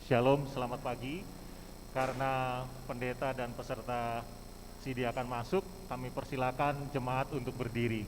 Shalom, selamat pagi. Karena pendeta dan peserta CD akan masuk, kami persilakan jemaat untuk berdiri.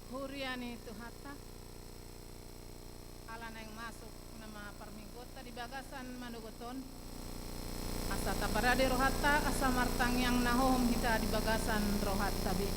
Huriani Tuhatta Alan yang masuk nama Parmigota di bagasan Manugoton asa taparade rohatta asa martang yang nahom kita di bagasan rohatta bi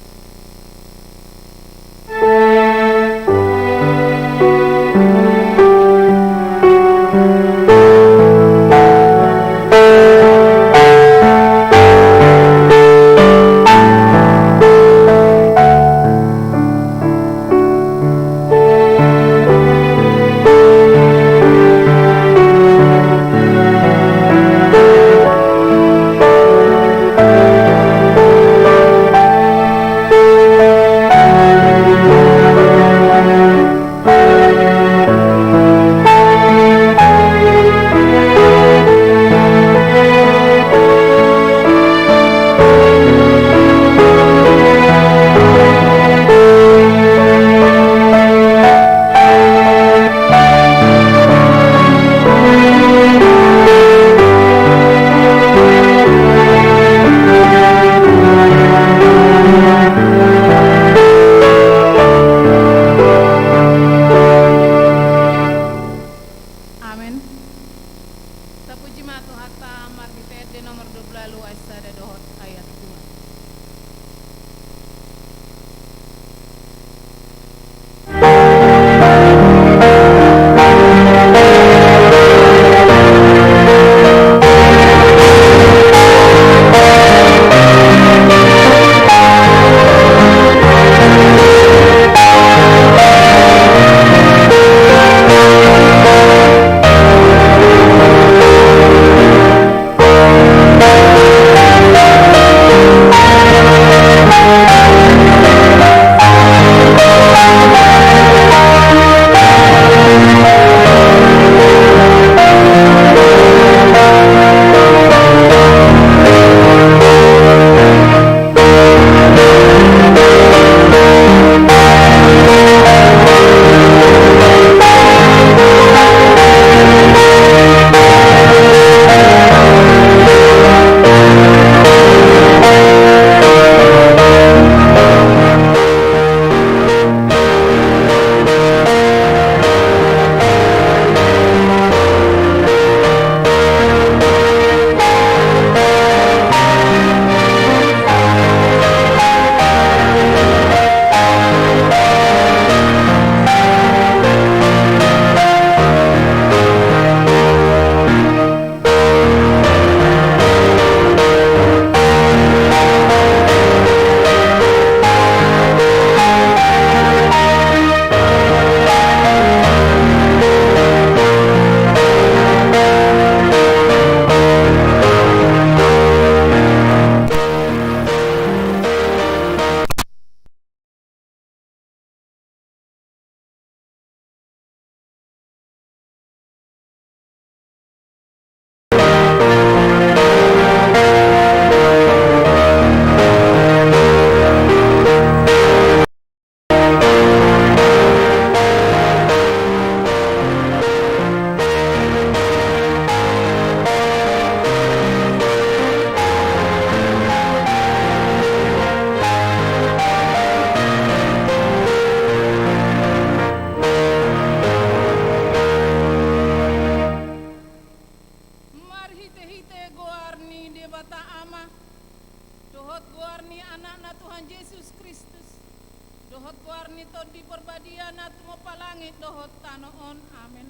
dia na tumapalangit dohot tanoon. Amen.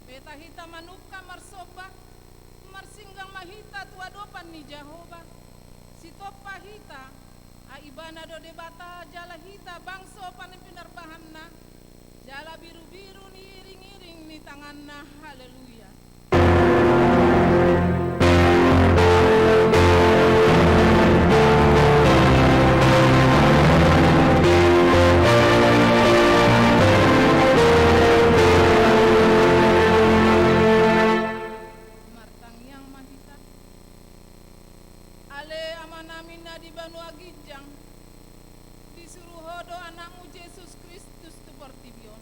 Beta hita manuka marsoba, marsinggang mahita tuadopan ni Jehovah. Sitopa hita, aibana do debata jala hita bangso panin pinarbahan na. Jala biru-biru ni iring-iring ni tangan na. Haleluya. Martang yang mahita. Ale amanamin na di Banua Gijang. Disuruh hodo anakmu Yesus Kristus tu portibion.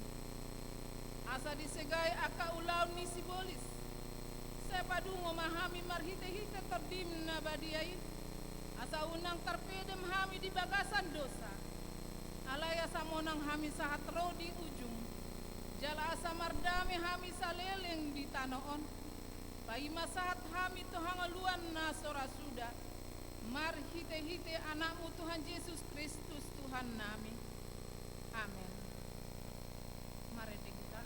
Asa disegai aka ulau ni sibolis. Sepadu memahami marhite-hite terdim na badiai. Asa unang terpedem hami di bagasan dosa. Alaya samonang hami sahat ro di ujung. Jala asa mardame hami saleleng di tanoon. Pai masahat hami tuhangaluan na sora sudah. Marhite-hite anakmu Tuhan Yesus Kristus Tuhan nami. Amin. Mari kita.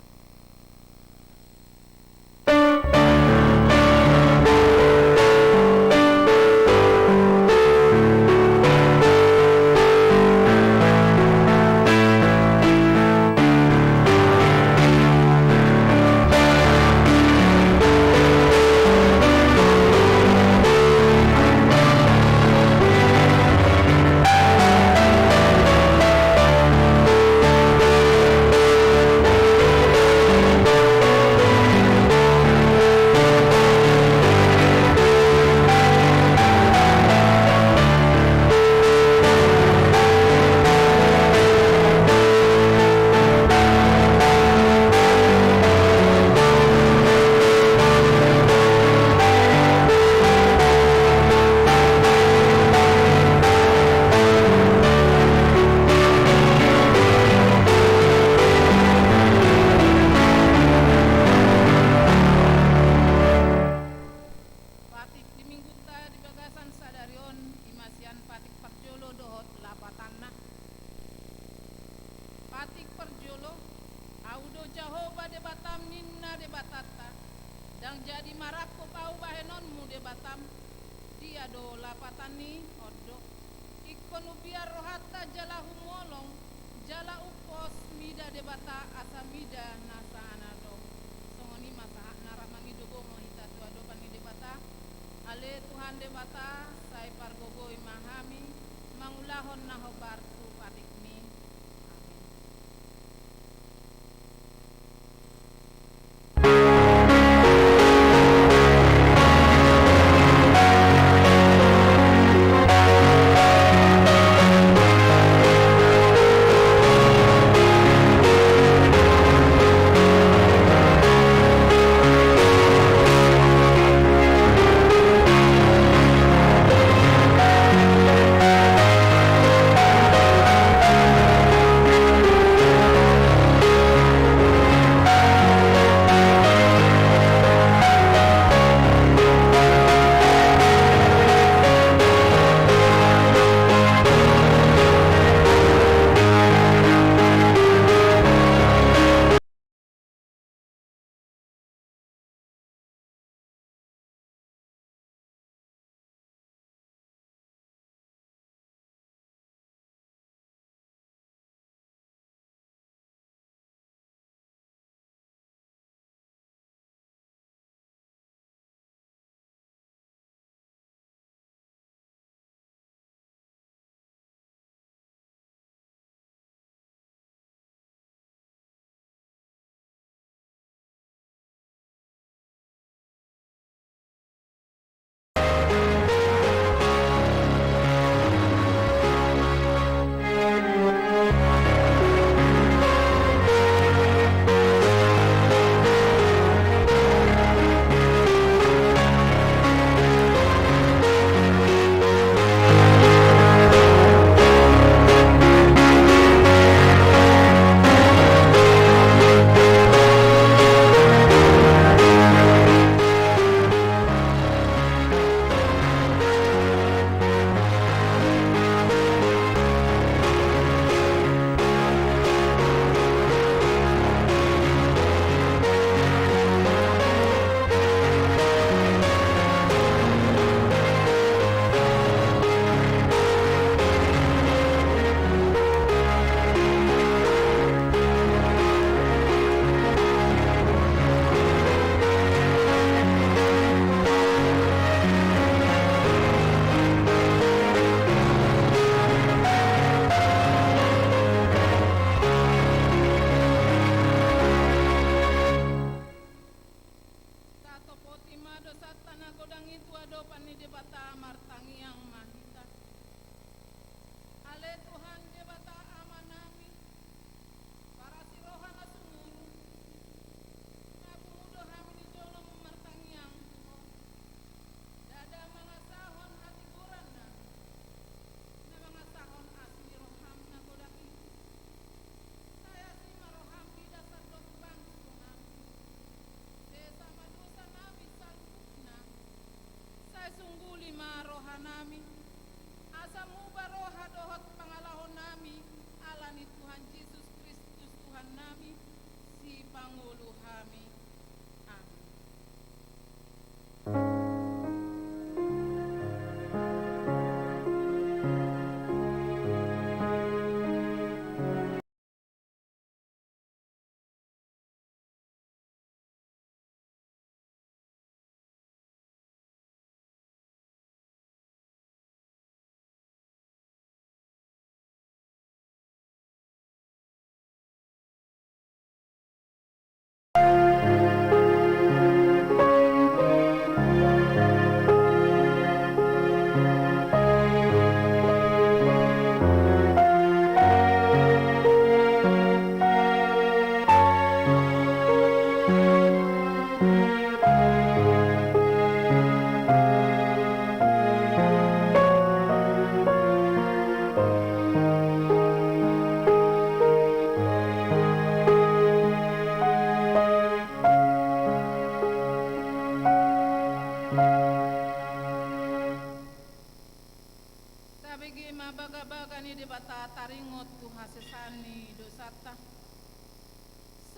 Patik di mingguta di bagasan sadarion imasian patik perjolo dohot lapatanna. Patik perjolo audo Jahoba de batam ninna de batata. Dan jadi marako au bahenonmu de batam. Dia do lapatani odo. Ikonu biar rohata jala humolong. Jala upos mida de bata asa mida nasa anado. Songoni masa naramangi dogo mohita tua dopan ni de bata. Ale Tuhan de bata sai pargogo imahami mangulahon na hobartu patik mi. Amin.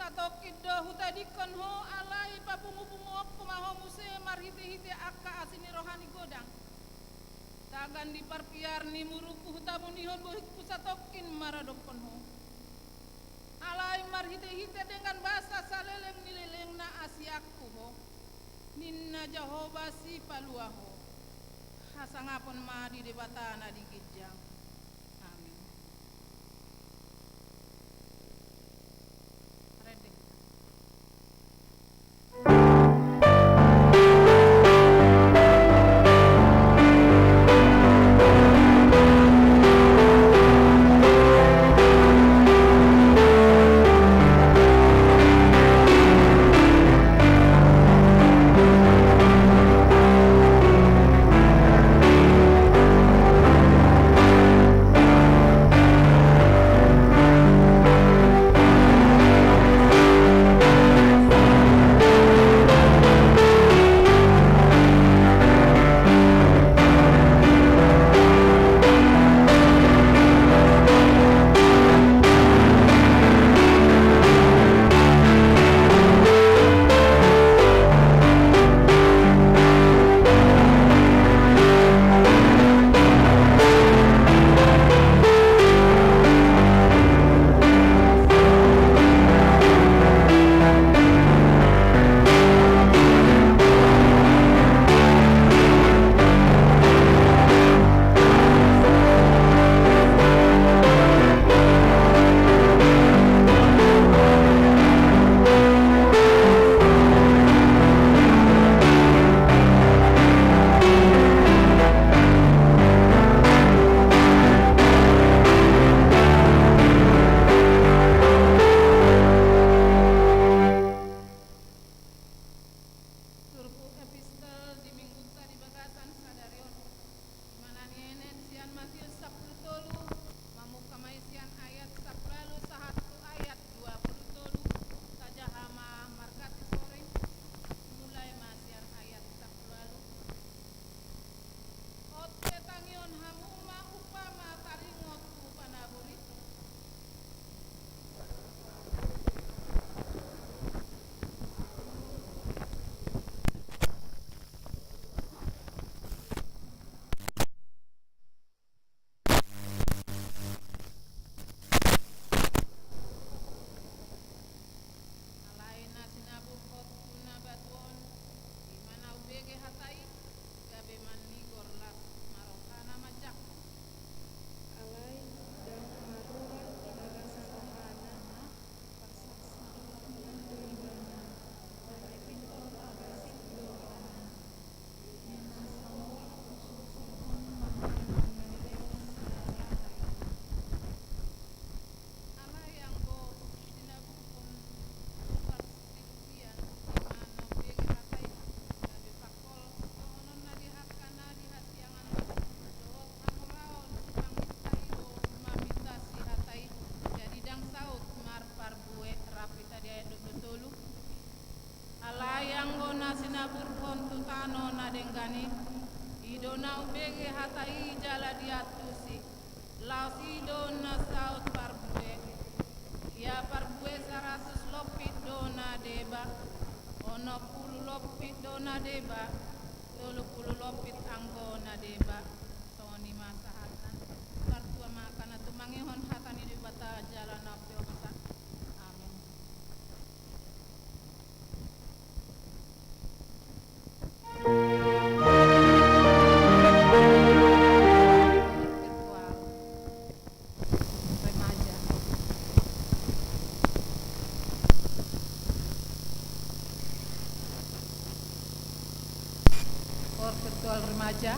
pusatokid do hutadikon ho alai papungu-pungu okko maho muse marhite-hite akka asini rohani godang. Tagan di parpiar ni muruku hutamuni ho pusatokin maradokon ho. Alai marhite-hite dengan bahasa saleleng nileleng na asiakku ho. Ninna Jehovah si paluaho. Hasangapon ma di debatana di gijang. Amin. Ready. dengani idona ubege hatai jala diatusi lausi dona saut parbue ya parbue 100 lopit dona deba ono pulu lopit dona deba 30 lopit anggona deba soni masahatan kartua makana tumangihon hatani di bata jalan apiosa. Amin. Virtual remaja.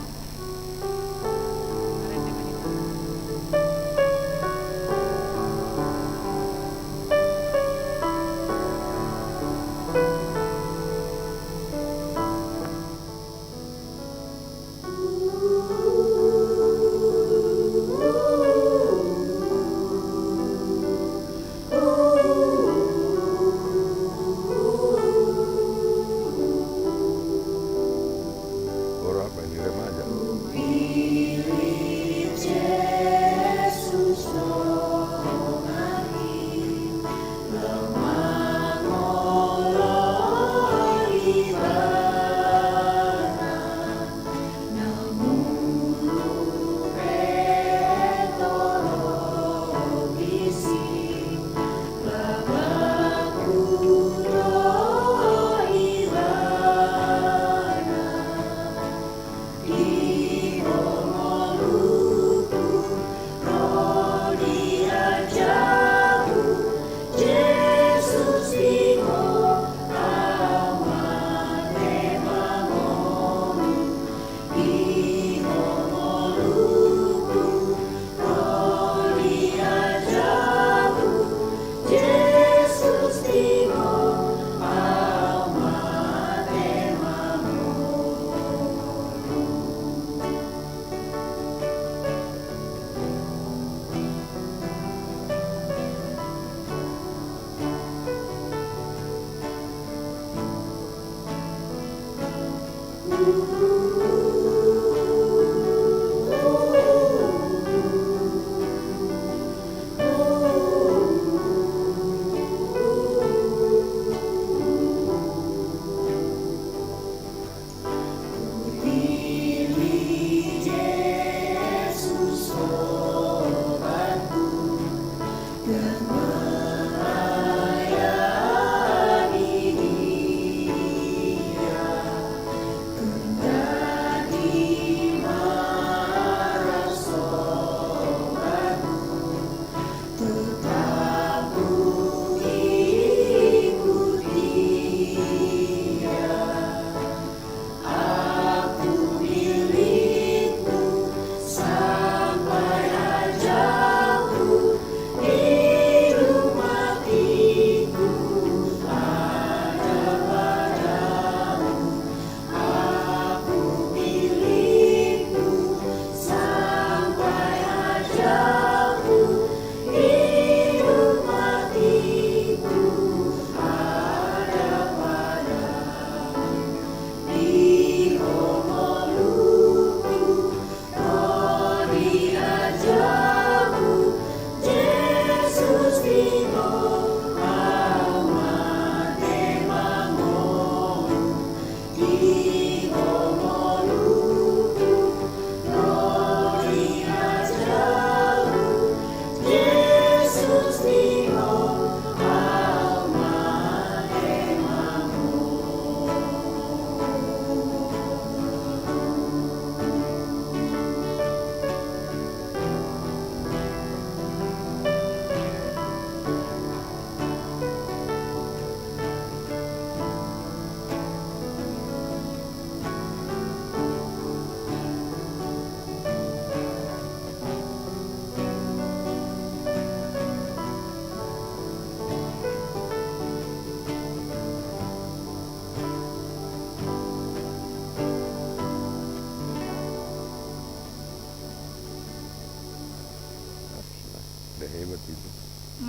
Ora apa ini remaja.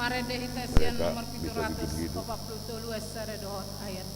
Mare Dehitasian nomor 743 sare dohot ayat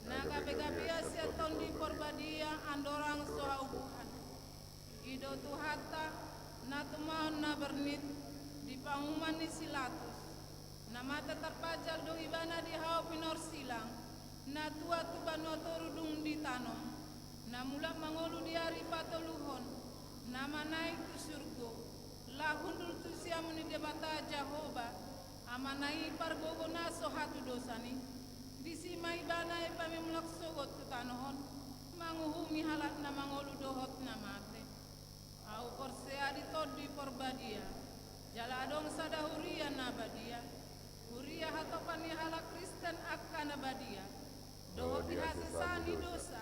Nagabe-gabe asia tondi porbadia andorang soha ubuhan. Ido tuhata na tumahon na bernit di panguman ni silatus. Na mata terpajal do ibana di hau pinor silang. Na tua tu banoto rudung di tanom. Na mulak mangolu di hari patoluhon. Na manai tu surgo. Lahundul tu siamuni debata Jehovah. Amanai pargogo na sohatu dosani. Disi mai bana e pamimulak sogot tu tanohon. Manguhumi halat na mangolu dohot na mate. Au porsea di todi porbadia. Jaladong sada huria na badia. Huria hatopani hala Kristen akan badia. Dohot dihasesani dosa.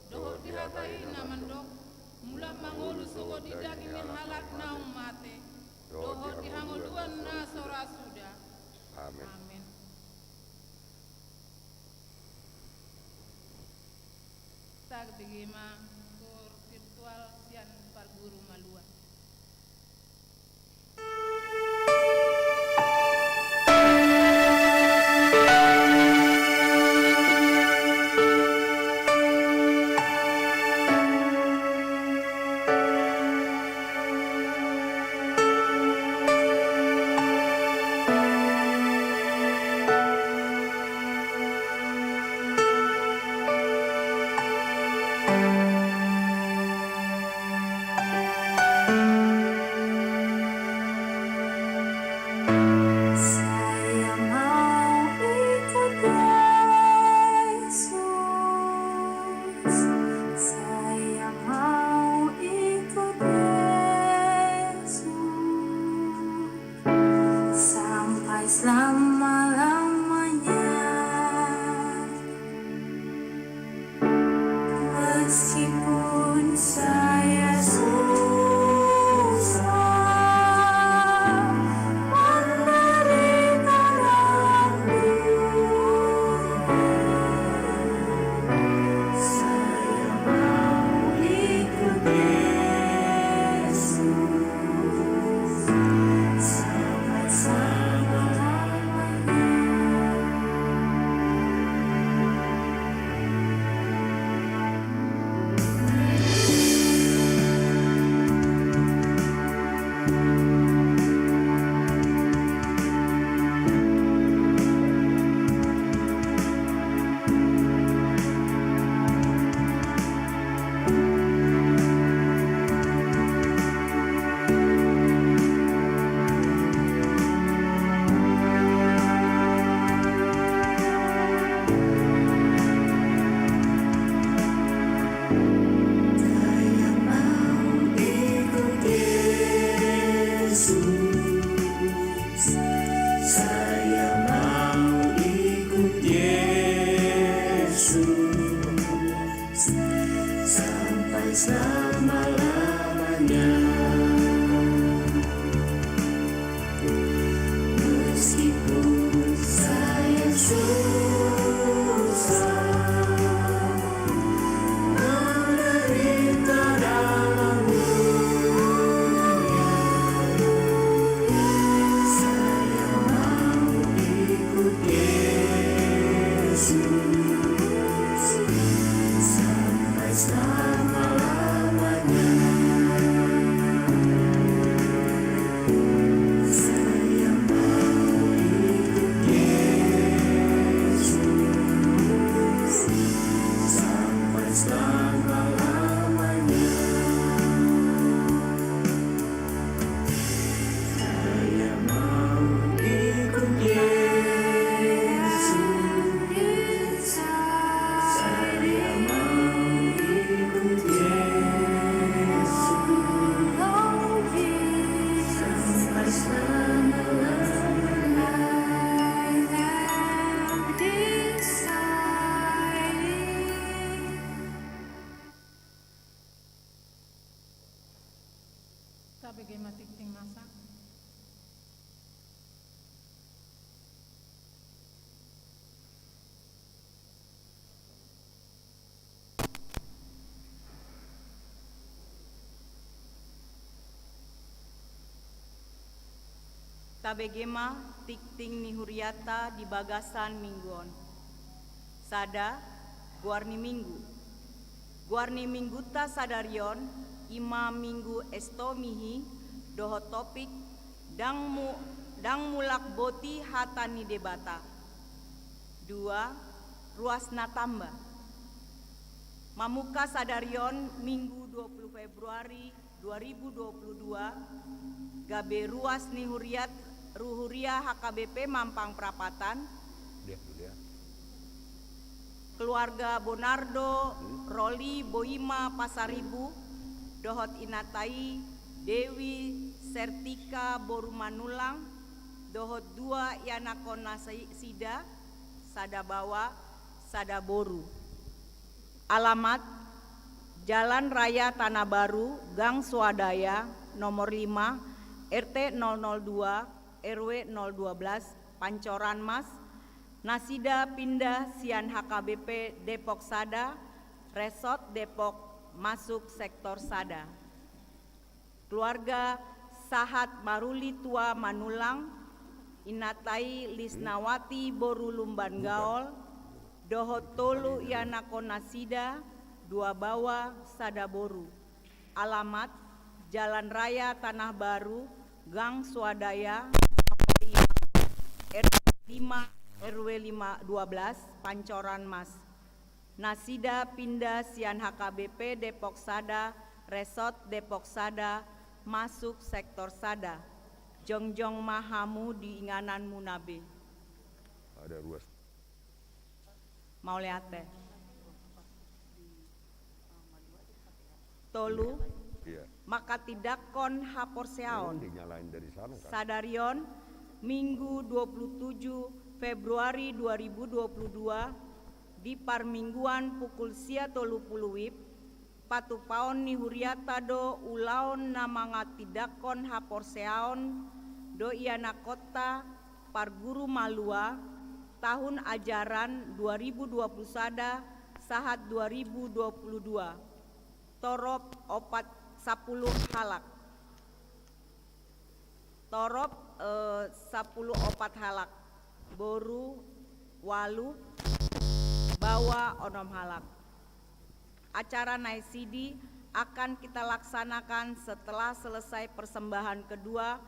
Dohot dihatai na mandok. Mulak mangolu sogot di daging halat naung mate. Dohot dihangoluan na sora sudah. Amin. Amin. Tag bigima kur virtual sian par guru malua. Bagaimana ting masak? Tabegema tikting ni Huriata di bagasan mingguon. Sada Guarni Mingguta Sadarion, Ima Minggu Estomihi, Doho Topik, Dang Mulak Boti Hatani Debata. 2. Ruas Natamba. Mamuka Sadarion, Minggu 20 Februari 2022, Gabe Ruas Nihuriat Ruhuria HKBP Mampang Prapatan. Keluarga Bonardo, Roli Boima Pasaribu, Dohot Inatai, Dewi Sertika Borumanulang, Dohot 2 Yanakona Sida, Sadabawa, Sadaboru. Alamat Jalan Raya Tanah Baru, Gang Swadaya, nomor 5, RT 002, RW 012, Pancoran Mas, Nasida Pindah Sian HKBP Depok Sada, Resort Depok masuk sektor Sada. Keluarga Sahat Maruli Tua Manulang, Inatai Lisnawati Boru Lumban Gaol, Dohot Tolu Yanakona Sida, Dua Bawa Sadaboru. Alamat Jalan Raya Tanah Baru, Gang Swadaya, RT 5 RW 12, Pancoran Mas. Nasida Pindah Sian HKBP Depok Sada, Resort Depok Sada, masuk sektor Sada. Jongjong Mahamu di Inganan Munabe. Ada ruas. Mau lihat teh. Tolu, Iya. maka tidak kon haporseaon. Dinyalain dari sana kan. Sadarion, Minggu 27 Februari 2022, di Parmingguan pukul sia 30 WIB, patupaon ni huriata do ulaon namanga tidakon haporseaon do iana kota Parguru Malua, tahun ajaran 2020 sada sahat 2022. Torop opat 10 halak. Torop 10 opat halak. Boru walu bawa onom halak. Acara naisidi akan kita laksanakan setelah selesai persembahan kedua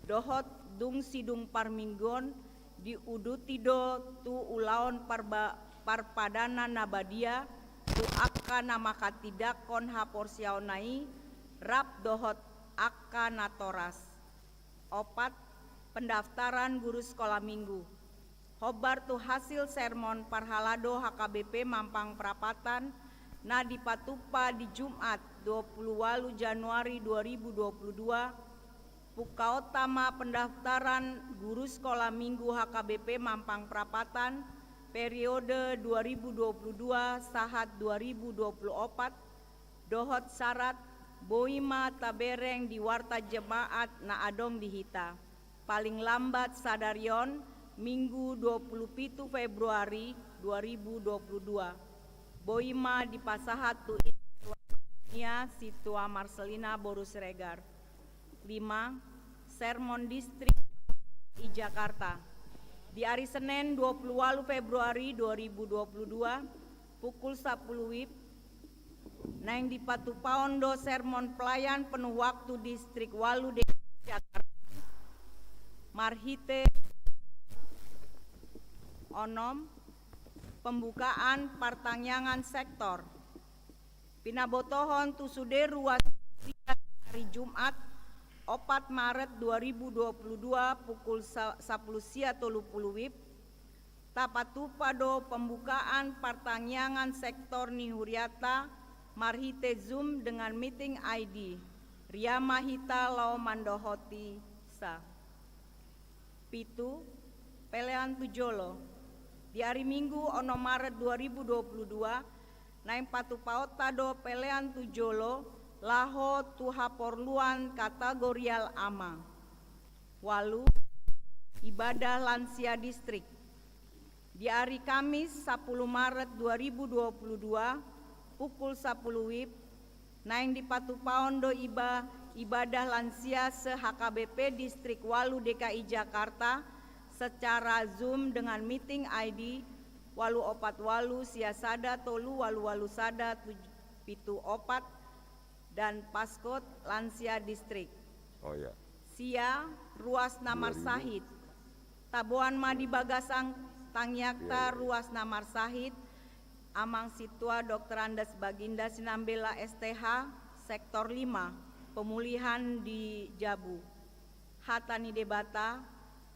Dohot Dung Sidung Parminggon di Udutido tu ulaon parpadana nabadia tu akka namaka tidak kon haporsiaunai rap dohot akka natoras. Opat, pendaftaran guru sekolah minggu. Hobar tu hasil sermon parhalado HKBP Mampang Prapatan na dipatupa di Jumat 28 Januari 2022. Pukautama pendaftaran guru sekolah minggu HKBP Mampang Prapatan periode 2022 sahat 2024 dohot syarat boima tabereng di warta jemaat na adong dihita paling lambat sadarion Minggu 27 Februari 2022 boima di pasahat tu nia situa Marcelina Boru Siregar. 5. Sermon Distrik I Jakarta di hari Senin 28 Februari 2022 pukul 10 WIB nang di patupaon do sermon pelayan penuh waktu Distrik Walu DKI Jakarta marhite onom pembukaan pertanyaan sektor pinabotohon tu sude ruas hari Jumat 4 Maret 2022 pukul 10 sia 30 WIB tapatupado pembukaan pertanyaan sektor Nihuriata marhite Zoom dengan meeting ID Ria Mahita Lau Mandohoti Sa. Pitu Pelean Tujolo di hari Minggu 6 Maret 2022 naim patupaota do Pelean Tujolo laho tuhaporluan kategorial ama. Walu ibadah lansia distrik di hari Kamis 10 Maret 2022 pukul 10 WIB naing di patupaon do ibadah lansia se-HKBP Distrik Walu DKI Jakarta secara Zoom dengan meeting ID walu opat walu siasada tolu walu sada pitu opat dan Paskot Lansia Distrik. Oh ya. Sia ruas namar 2000. sahid. Taboan Madi Bagasang Tangyakta ruas namar sahid. Amang Situa Dr. Andes Baginda Sinambela STH Sektor 5 pemulihan di Jabu. Hatani Debata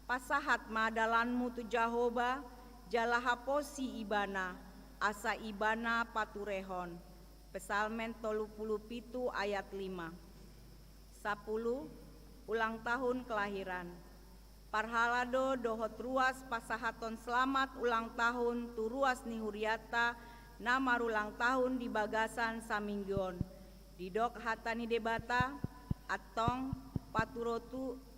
pasahat madalanmu tu Jahoba jalahaposi ibana asa ibana paturehon. Pesalmen 37 ayat 5. 10. Ulang tahun kelahiran. Parhalado dohot ruas pasahaton selamat ulang tahun tu ruas nihuriata namar ulang tahun di Bagasan Saminggon. Didok hatani debata atong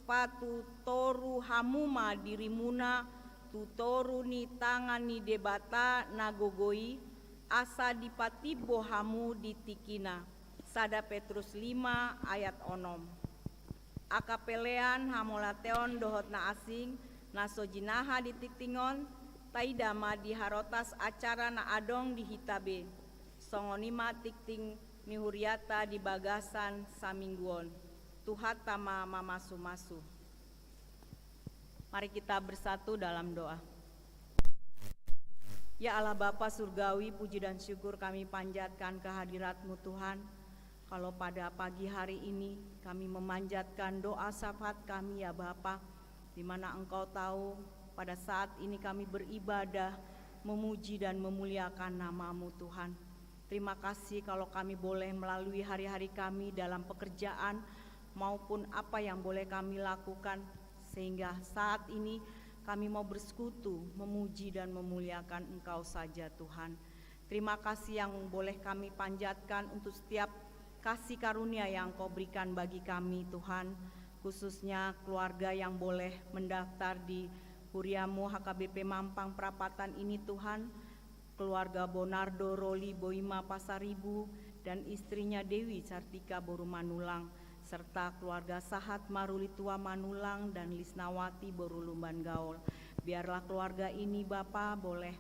patutoru hamuma dirimuna tutoru ni tangan ni debata nagogoi asa dipatibo hamu di tikina. Sada Petrus 5 ayat 6. Akapelean hamolateon dohot na asing nasojinaha di tiktingon taidama di harotas acara na adong di hitabe songonima tikting nihuriata di Bagasan Samingguon. Tuhat tama mamasu-masu. Mari kita bersatu dalam doa. Ya Allah Bapa Surgawi, puji dan syukur kami panjatkan kehadirat-Mu Tuhan. Kalau pada pagi hari ini kami memanjatkan doa syafaat kami ya Bapa, di mana Engkau tahu pada saat ini kami beribadah, memuji dan memuliakan nama-Mu Tuhan. Terima kasih kalau kami boleh melalui hari-hari kami dalam pekerjaan maupun apa yang boleh kami lakukan, sehingga saat ini kami mau bersekutu, memuji dan memuliakan Engkau saja Tuhan. Terima kasih yang boleh kami panjatkan untuk setiap kasih karunia yang Kau berikan bagi kami Tuhan, khususnya keluarga yang boleh mendaftar di Huriamu HKBP Mampang Perapatan ini Tuhan, keluarga Bonardo Roli Boima Pasaribu dan istrinya Dewi Sartika Boru Manulang, serta keluarga Sahat Marulitua Manulang dan Lisnawati Boru Lumban Gaul. Biarlah keluarga ini Bapa boleh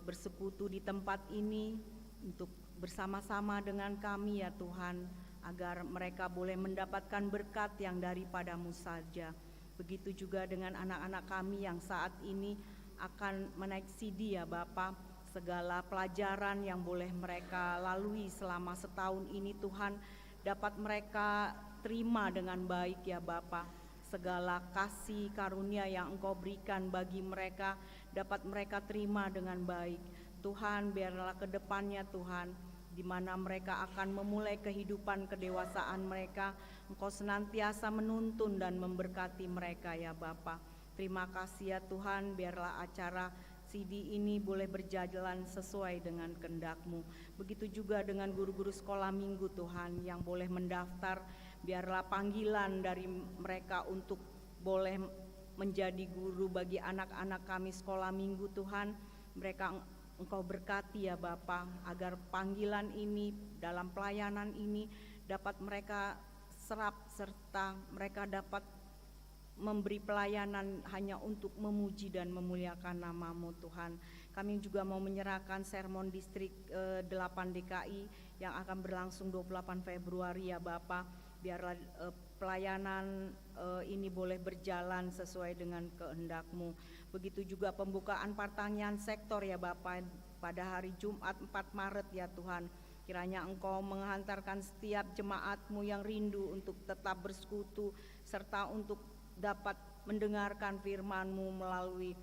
bersekutu di tempat ini untuk bersama-sama dengan kami ya Tuhan, agar mereka boleh mendapatkan berkat yang daripada-Mu saja. Begitu juga dengan anak-anak kami yang saat ini akan menaik CD ya Bapa, segala pelajaran yang boleh mereka lalui selama setahun ini Tuhan, dapat mereka terima dengan baik ya Bapa. Segala kasih karunia yang Engkau berikan bagi mereka dapat mereka terima dengan baik. Tuhan, biarlah ke depannya Tuhan, di mana mereka akan memulai kehidupan kedewasaan mereka, Engkau senantiasa menuntun dan memberkati mereka ya Bapa. Terima kasih ya Tuhan, biarlah acara CD ini boleh berjalan sesuai dengan kehendak-Mu. Begitu juga dengan guru-guru sekolah minggu Tuhan yang boleh mendaftar, biarlah panggilan dari mereka untuk boleh menjadi guru bagi anak-anak kami sekolah minggu Tuhan, mereka Engkau berkati ya Bapa, agar panggilan ini dalam pelayanan ini dapat mereka serap serta mereka dapat memberi pelayanan hanya untuk memuji dan memuliakan nama-Mu Tuhan. Kami juga mau menyerahkan sermon distrik 8 DKI yang akan berlangsung 28 Februari ya Bapa. Biarlah pelayanan ini boleh berjalan sesuai dengan kehendak-Mu. Begitu juga pembukaan pertanian sektor ya Bapa pada hari Jumat 4 Maret ya Tuhan. Kiranya Engkau menghantarkan setiap jemaat-Mu yang rindu untuk tetap bersekutu serta untuk dapat mendengarkan firman-Mu melalui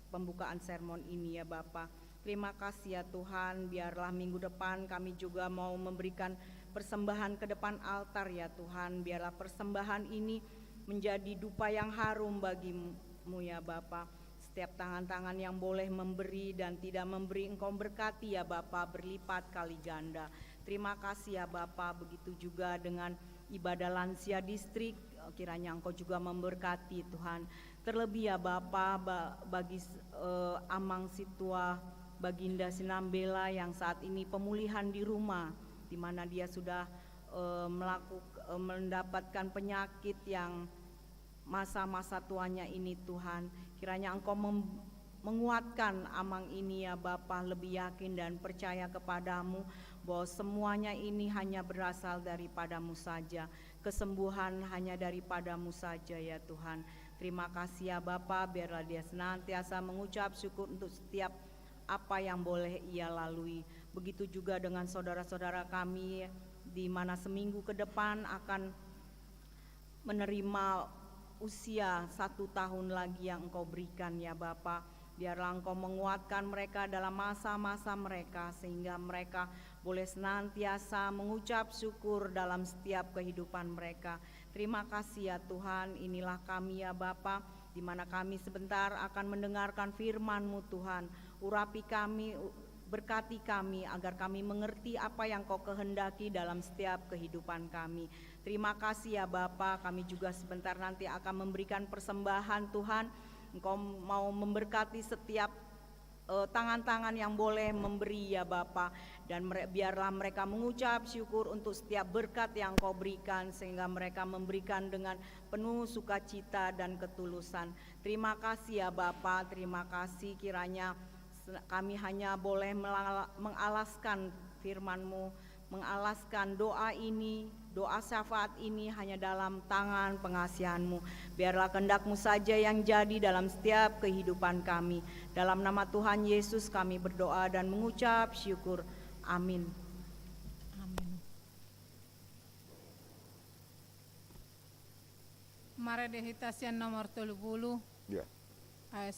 pembukaan sermon ini ya Bapa. Terima kasih ya Tuhan, biarlah minggu depan kami juga mau memberikan persembahan ke depan altar ya Tuhan. Biarlah persembahan ini menjadi dupa yang harum bagi-Mu ya Bapa. Setiap tangan-tangan yang boleh memberi dan tidak memberi Engkau berkati ya Bapa, berlipat kali ganda. Terima kasih ya Bapa. Begitu juga dengan ibadah lansia distrik, kiranya Engkau juga memberkati Tuhan. Terlebih ya Bapa bagi Amang Situa Baginda Sinambela yang saat ini pemulihan di rumah, di mana dia sudah mendapatkan penyakit yang masa-masa tuanya ini Tuhan. Kiranya Engkau menguatkan Amang ini ya Bapa, lebih yakin dan percaya kepadamu bahwa semuanya ini hanya berasal daripadamu saja. Kesembuhan hanya daripadamu saja ya Tuhan. Terima kasih ya Bapa, biarlah dia senantiasa mengucap syukur untuk setiap apa yang boleh ia lalui. Begitu juga dengan saudara-saudara kami di mana seminggu ke depan akan menerima usia 1 tahun lagi yang Engkau berikan ya Bapa. Biarlah Engkau menguatkan mereka dalam masa-masa mereka, sehingga mereka boleh senantiasa mengucap syukur dalam setiap kehidupan mereka. Terima kasih ya Tuhan, inilah kami ya Bapa, di mana kami sebentar akan mendengarkan firman-Mu Tuhan. Urapi kami, berkati kami agar kami mengerti apa yang Kau kehendaki dalam setiap kehidupan kami. Terima kasih ya Bapa, kami juga sebentar nanti akan memberikan persembahan Tuhan. Engkau mau memberkati setiap tangan-tangan yang boleh memberi ya Bapa, dan biarlah mereka mengucap syukur untuk setiap berkat yang Kau berikan, sehingga mereka memberikan dengan penuh sukacita dan ketulusan. Terima kasih ya Bapa, terima kasih, kiranya kami hanya boleh mengalaskan firman-Mu, mengalaskan doa ini, doa syafaat ini hanya dalam tangan pengasihan-Mu. Biarlah kehendak-Mu saja yang jadi dalam setiap kehidupan kami. Dalam nama Tuhan Yesus kami berdoa dan mengucap syukur. Amin. Amin. Mari dihitasian nomor 30. Ya. Ayat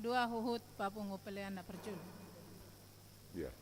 2 Huhud papungu pelean na perjul. Ya.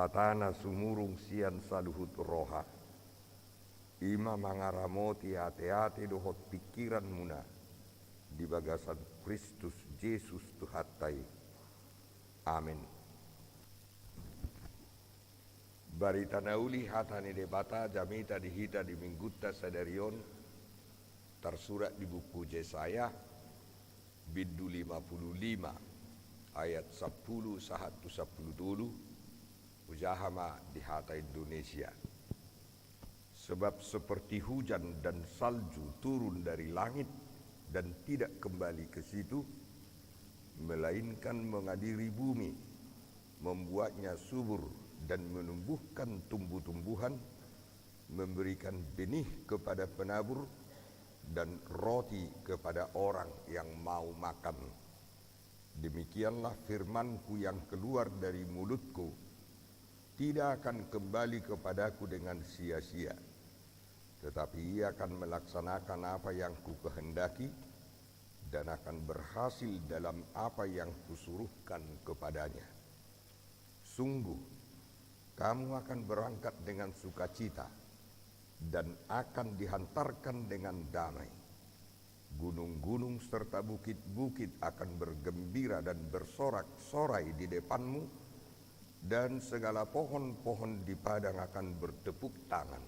Hatana sumurung sian saluhut roha. Ima mangaramoti hati-hati dohot pikiran muna di bagasan Kristus Yesus Tuhatai. Amin. Barita nauli hatani debata jamita dihita di minggutta sadarion tersurat di buku Yesaya bidu 55 ayat 10 sahatu 10 dulu ujahama di hata Indonesia. Sebab seperti hujan dan salju turun dari langit dan tidak kembali ke situ, melainkan mengadiri bumi, membuatnya subur dan menumbuhkan tumbuh-tumbuhan, memberikan benih kepada penabur dan roti kepada orang yang mau makan. Demikianlah firman-Ku yang keluar dari mulut-Ku, tidak akan kembali kepadaku dengan sia-sia, tetapi ia akan melaksanakan apa yang Ku kehendaki dan akan berhasil dalam apa yang Kusuruhkan kepadanya. Sungguh, kamu akan berangkat dengan sukacita dan akan dihantarkan dengan damai. Gunung-gunung serta bukit-bukit akan bergembira dan bersorak-sorai di depanmu, dan segala pohon-pohon di padang akan bertepuk tangan.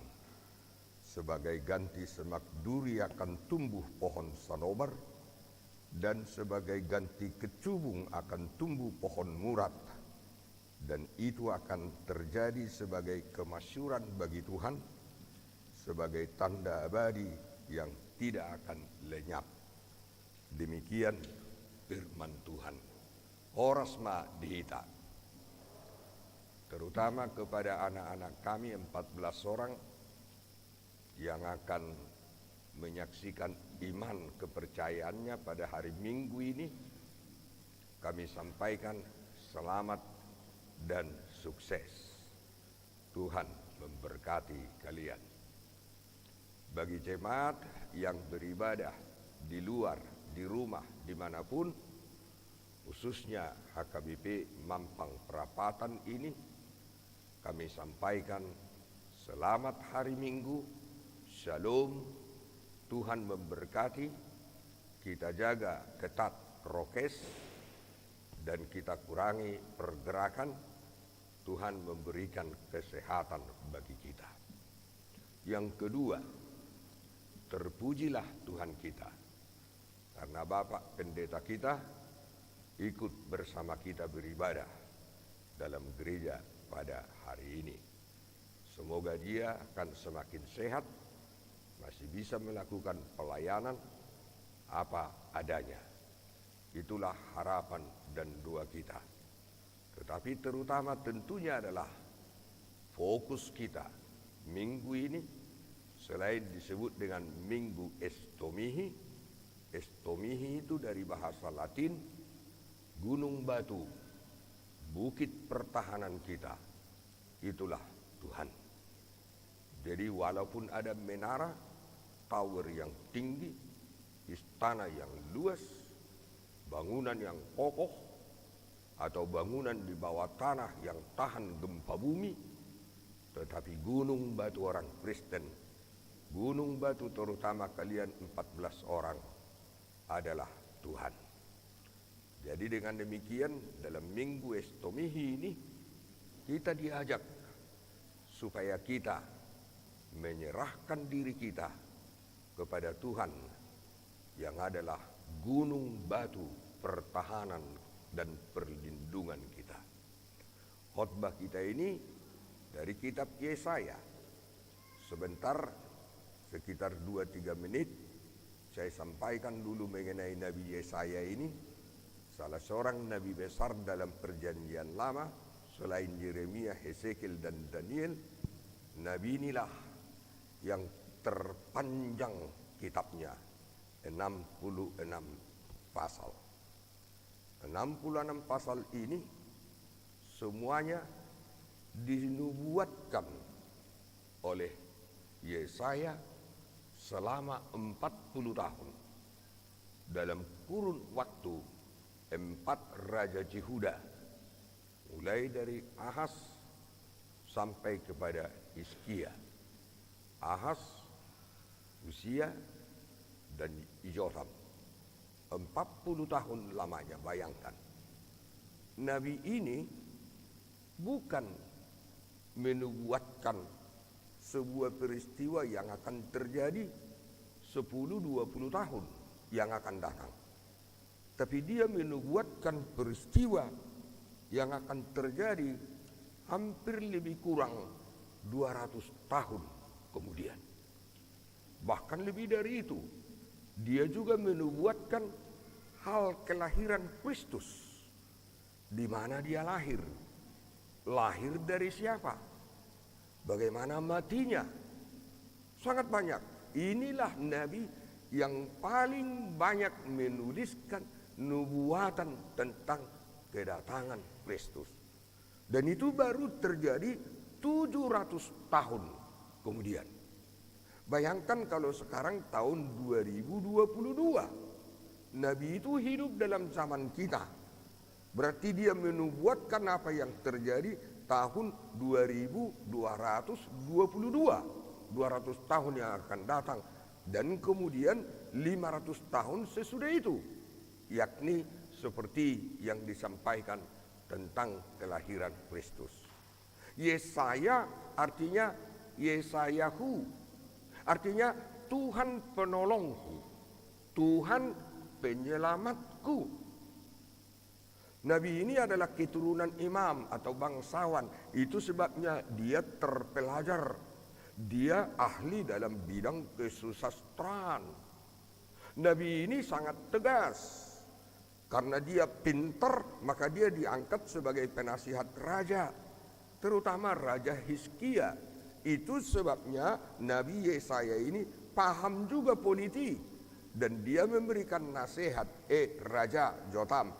Sebagai ganti semak duri akan tumbuh pohon sanobar, dan sebagai ganti kecubung akan tumbuh pohon murat. Dan itu akan terjadi sebagai kemasyuran bagi Tuhan, sebagai tanda abadi yang tidak akan lenyap. Demikian firman Tuhan. Horasma dihita. Terutama kepada anak-anak kami 14 orang yang akan menyaksikan iman kepercayaannya pada hari Minggu ini, kami sampaikan selamat dan sukses. Tuhan memberkati kalian. Bagi jemaat yang beribadah di luar, di rumah, dimanapun, khususnya HKBP Mampang Perapatan ini, kami sampaikan selamat hari Minggu, shalom, Tuhan memberkati, kita jaga ketat prokes, dan kita kurangi pergerakan, Tuhan memberikan kesehatan bagi kita. Yang kedua, terpujilah Tuhan kita, karena Bapak Pendeta kita ikut bersama kita beribadah dalam gereja pada hari ini. Semoga dia akan semakin sehat, masih bisa melakukan pelayanan apa adanya. Itulah harapan dan doa kita. Tetapi terutama tentunya adalah fokus kita minggu ini, selain disebut dengan Minggu Estomihi. Estomihi itu dari bahasa Latin, gunung batu, bukit pertahanan kita, itulah Tuhan. Jadi walaupun ada menara, tower yang tinggi, istana yang luas, bangunan yang kokoh, atau bangunan di bawah tanah yang tahan gempa bumi, tetapi gunung batu orang Kristen, gunung batu terutama kalian 14 orang adalah Tuhan. Jadi dengan demikian dalam Minggu Estomihi ini kita diajak supaya kita menyerahkan diri kita kepada Tuhan yang adalah gunung batu pertahanan dan perlindungan kita. Khotbah kita ini dari kitab Yesaya. Sebentar, sekitar 2-3 menit, saya sampaikan dulu mengenai Nabi Yesaya ini. Salah seorang nabi besar dalam perjanjian lama, selain Yeremia, Hesekiel, dan Daniel. Nabi inilah yang terpanjang kitabnya, 66 pasal. 66 pasal ini semuanya dinubuatkan oleh Yesaya selama 40 tahun. Dalam kurun waktu 4 Raja Yehuda, mulai dari Ahaz, sampai kepada Hizkia, Ahaz, Uzia, dan Yotam. 40 tahun lamanya, bayangkan. Nabi ini bukan menubuatkan sebuah peristiwa yang akan terjadi 10-20 tahun yang akan datang. Tapi dia menubuatkan peristiwa yang akan terjadi hampir lebih kurang 200 tahun kemudian. Bahkan lebih dari itu, dia juga menubuatkan hal kelahiran Kristus. Di mana dia lahir? Lahir dari siapa? Bagaimana matinya? Sangat banyak. Inilah Nabi yang paling banyak menuliskan nubuatan tentang kedatangan Kristus. Dan itu baru terjadi 700 tahun kemudian. Bayangkan kalau sekarang tahun 2022, Nabi itu hidup dalam zaman kita. Berarti dia menubuatkan apa yang terjadi tahun 2222, 200 tahun yang akan datang. Dan kemudian 500 tahun sesudah itu, yakni seperti yang disampaikan tentang kelahiran Kristus. Yesaya artinya Yesayahu, artinya Tuhan penolongku, Tuhan penyelamatku. Nabi ini adalah keturunan imam atau bangsawan. Itu sebabnya dia terpelajar. Dia ahli dalam bidang kesusastraan. Nabi ini sangat tegas. Karena dia pintar, maka dia diangkat sebagai penasihat raja. Terutama Raja Hizkia. Itu sebabnya Nabi Yesaya ini paham juga politik. Dan dia memberikan nasihat, Raja Jotam,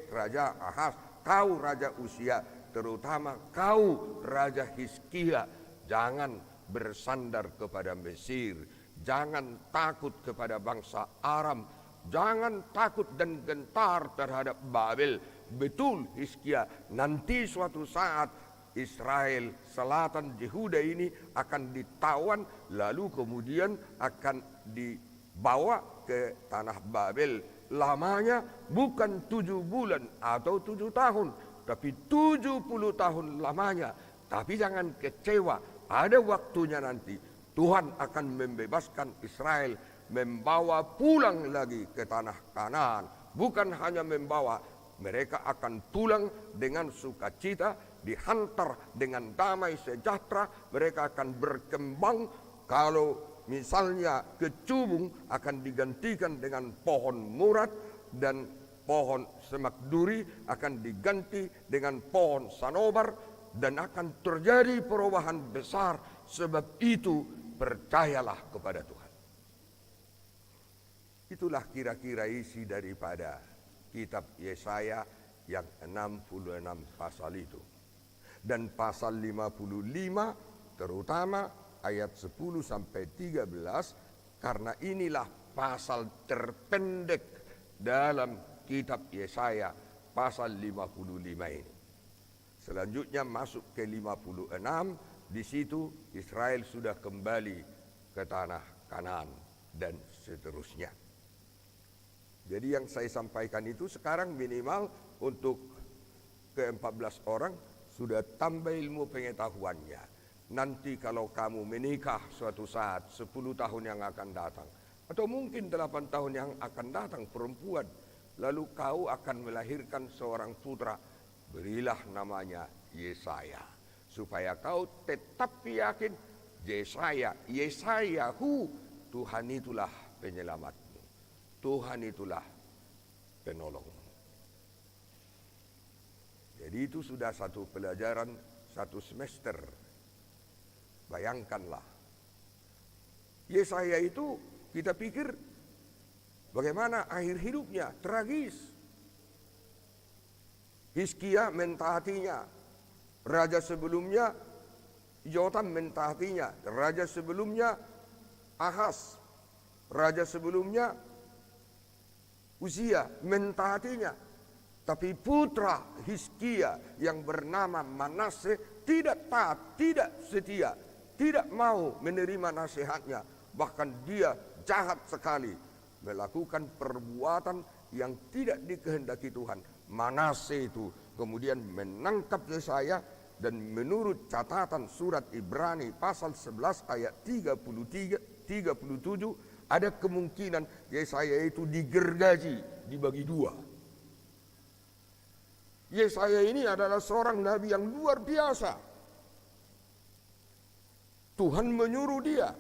Raja Ahaz, kau Raja Uzia, terutama kau Raja Hizkia, jangan bersandar kepada Mesir, jangan takut kepada bangsa Aram, jangan takut dan gentar terhadap Babel. Betul Hizkia, nanti suatu saat Israel selatan Yehuda ini akan ditawan, lalu kemudian akan dibawa ke tanah Babel. Lamanya bukan 7 bulan atau 7 tahun, tapi 70 tahun lamanya. Tapi jangan kecewa, ada waktunya nanti Tuhan akan membebaskan Israel, membawa pulang lagi ke tanah Kanaan. Bukan hanya membawa, mereka akan pulang dengan sukacita, dihantar dengan damai sejahtera. Mereka akan berkembang. Kalau misalnya kecubung akan digantikan dengan pohon murad, dan pohon semak duri akan diganti dengan pohon sanobar, dan akan terjadi perubahan besar. Sebab itu percayalah kepada Tuhan. Itulah kira-kira isi daripada kitab Yesaya yang 66 pasal itu. Dan pasal 55 terutama ayat 10 sampai 13, karena inilah pasal terpendek dalam kitab Yesaya, pasal 55 ini. Selanjutnya masuk ke 56, di situ Israel sudah kembali ke tanah Kanaan dan seterusnya. Jadi yang saya sampaikan itu sekarang minimal untuk ke-14 orang sudah tambah ilmu pengetahuannya. Nanti kalau kamu menikah suatu saat 10 tahun yang akan datang, atau mungkin 8 tahun yang akan datang, perempuan, lalu kau akan melahirkan seorang putra, berilah namanya Yesaya, supaya kau tetap yakin Yesayahu, Tuhan itulah penyelamatmu, Tuhan itulah penolongmu. Jadi itu sudah satu pelajaran, satu semester. Bayangkanlah, Yesaya itu kita pikir bagaimana akhir hidupnya, tragis. Hizkia mentaatinya, raja sebelumnya Yotam mentaatinya, raja sebelumnya Ahaz, raja sebelumnya Uzia mentaatinya. Tapi putra Hizkia yang bernama Manase tidak taat, tidak setia, tidak mau menerima nasihatnya. Bahkan dia jahat sekali, melakukan perbuatan yang tidak dikehendaki Tuhan. Manase itu kemudian menangkap Yesaya, dan menurut catatan surat Ibrani pasal 11 ayat 37, ada kemungkinan Yesaya itu digergaji, dibagi dua. Yesaya ini adalah seorang nabi yang luar biasa. Tuhan menyuruh dia.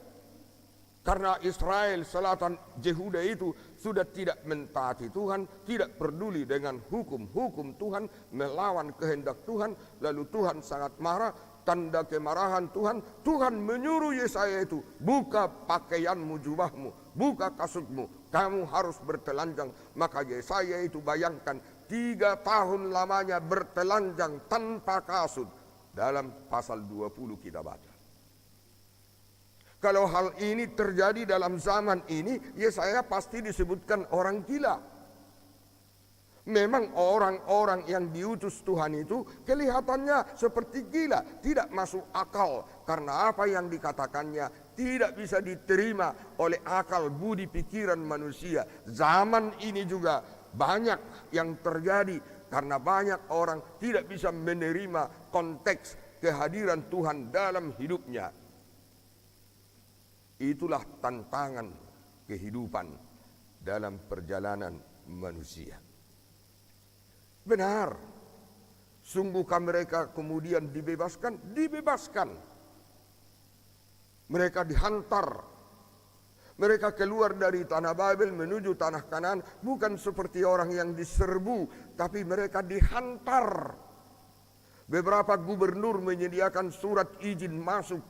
Karena Israel selatan Yehuda itu sudah tidak mentaati Tuhan, tidak peduli dengan hukum-hukum Tuhan, melawan kehendak Tuhan, lalu Tuhan sangat marah. Tanda kemarahan Tuhan menyuruh Yesaya itu, buka pakaianmu, jubahmu, buka kasutmu, kamu harus bertelanjang. Maka Yesaya itu bayangkan 3 tahun lamanya bertelanjang tanpa kasut. Dalam pasal 20 kita baca. Kalau hal ini terjadi dalam zaman ini, Yesaya pasti disebutkan orang gila. Memang orang-orang yang diutus Tuhan itu kelihatannya seperti gila, tidak masuk akal. Karena apa yang dikatakannya tidak bisa diterima oleh akal budi pikiran manusia. Zaman ini juga banyak yang terjadi karena banyak orang tidak bisa menerima konteks kehadiran Tuhan dalam hidupnya. Itulah tantangan kehidupan dalam perjalanan manusia. Benar, sungguhkah mereka kemudian dibebaskan? Dibebaskan. Mereka dihantar. Mereka keluar dari tanah Babel menuju tanah Kanaan, bukan seperti orang yang diserbu, tapi mereka dihantar. Beberapa gubernur menyediakan surat izin masuk.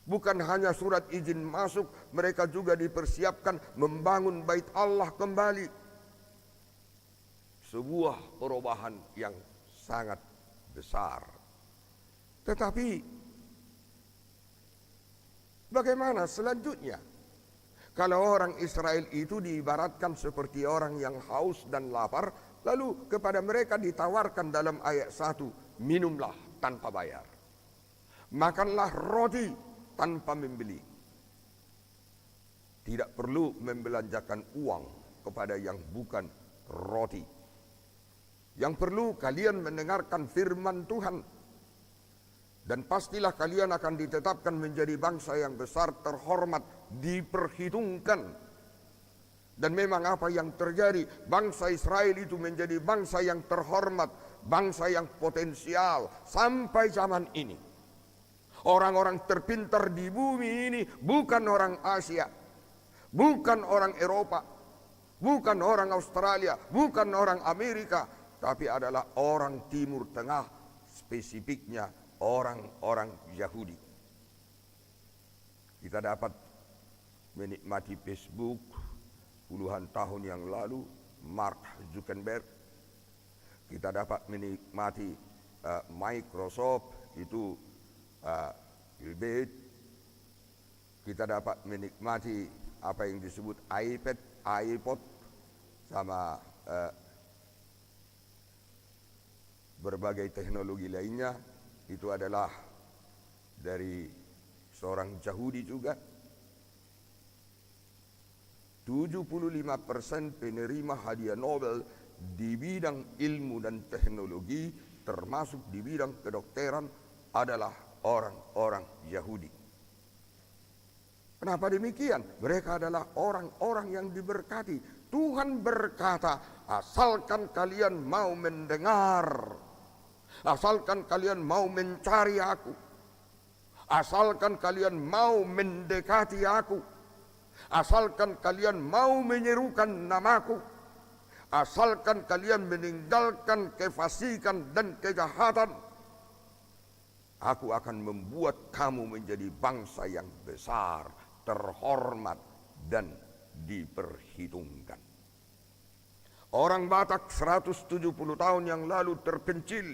Bukan hanya surat izin masuk, mereka juga dipersiapkan membangun bait Allah kembali. Sebuah perubahan yang sangat besar. Tetapi bagaimana selanjutnya? Kalau orang Israel itu diibaratkan seperti orang yang haus dan lapar, lalu kepada mereka ditawarkan dalam ayat 1, minumlah tanpa bayar. Makanlah roti tanpa membeli. Tidak perlu membelanjakan uang kepada yang bukan roti. Yang perlu kalian mendengarkan firman Tuhan. Dan pastilah kalian akan ditetapkan menjadi bangsa yang besar, terhormat, diperhitungkan. Dan memang apa yang terjadi, bangsa Israel itu menjadi bangsa yang terhormat, bangsa yang potensial sampai zaman ini. Orang-orang terpintar di bumi ini bukan orang Asia, bukan orang Eropa, bukan orang Australia, bukan orang Amerika, tapi adalah orang Timur Tengah, spesifiknya orang-orang Yahudi. Kita dapat menikmati Facebook puluhan tahun yang lalu, Mark Zuckerberg. Kita dapat menikmati Microsoft, itu Bill Gates. Kita dapat menikmati apa yang disebut iPad, iPod, sama berbagai teknologi lainnya. Itu adalah dari seorang Yahudi juga. 75% penerima hadiah Nobel di bidang ilmu dan teknologi, termasuk di bidang kedokteran, adalah orang-orang Yahudi. Kenapa demikian? Mereka adalah orang-orang yang diberkati. Tuhan berkata, asalkan kalian mau mendengar, asalkan kalian mau mencari aku, asalkan kalian mau mendekati aku, asalkan kalian mau menyerukan namaku, asalkan kalian meninggalkan kefasikan dan kejahatan, aku akan membuat kamu menjadi bangsa yang besar, terhormat, dan diperhitungkan. Orang Batak 170 tahun yang lalu terpencil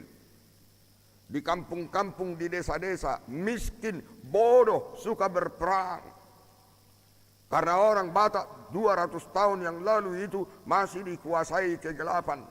di kampung-kampung, di desa-desa, miskin, bodoh, suka berperang. Karena orang Batak 200 tahun yang lalu itu masih dikuasai kegelapan.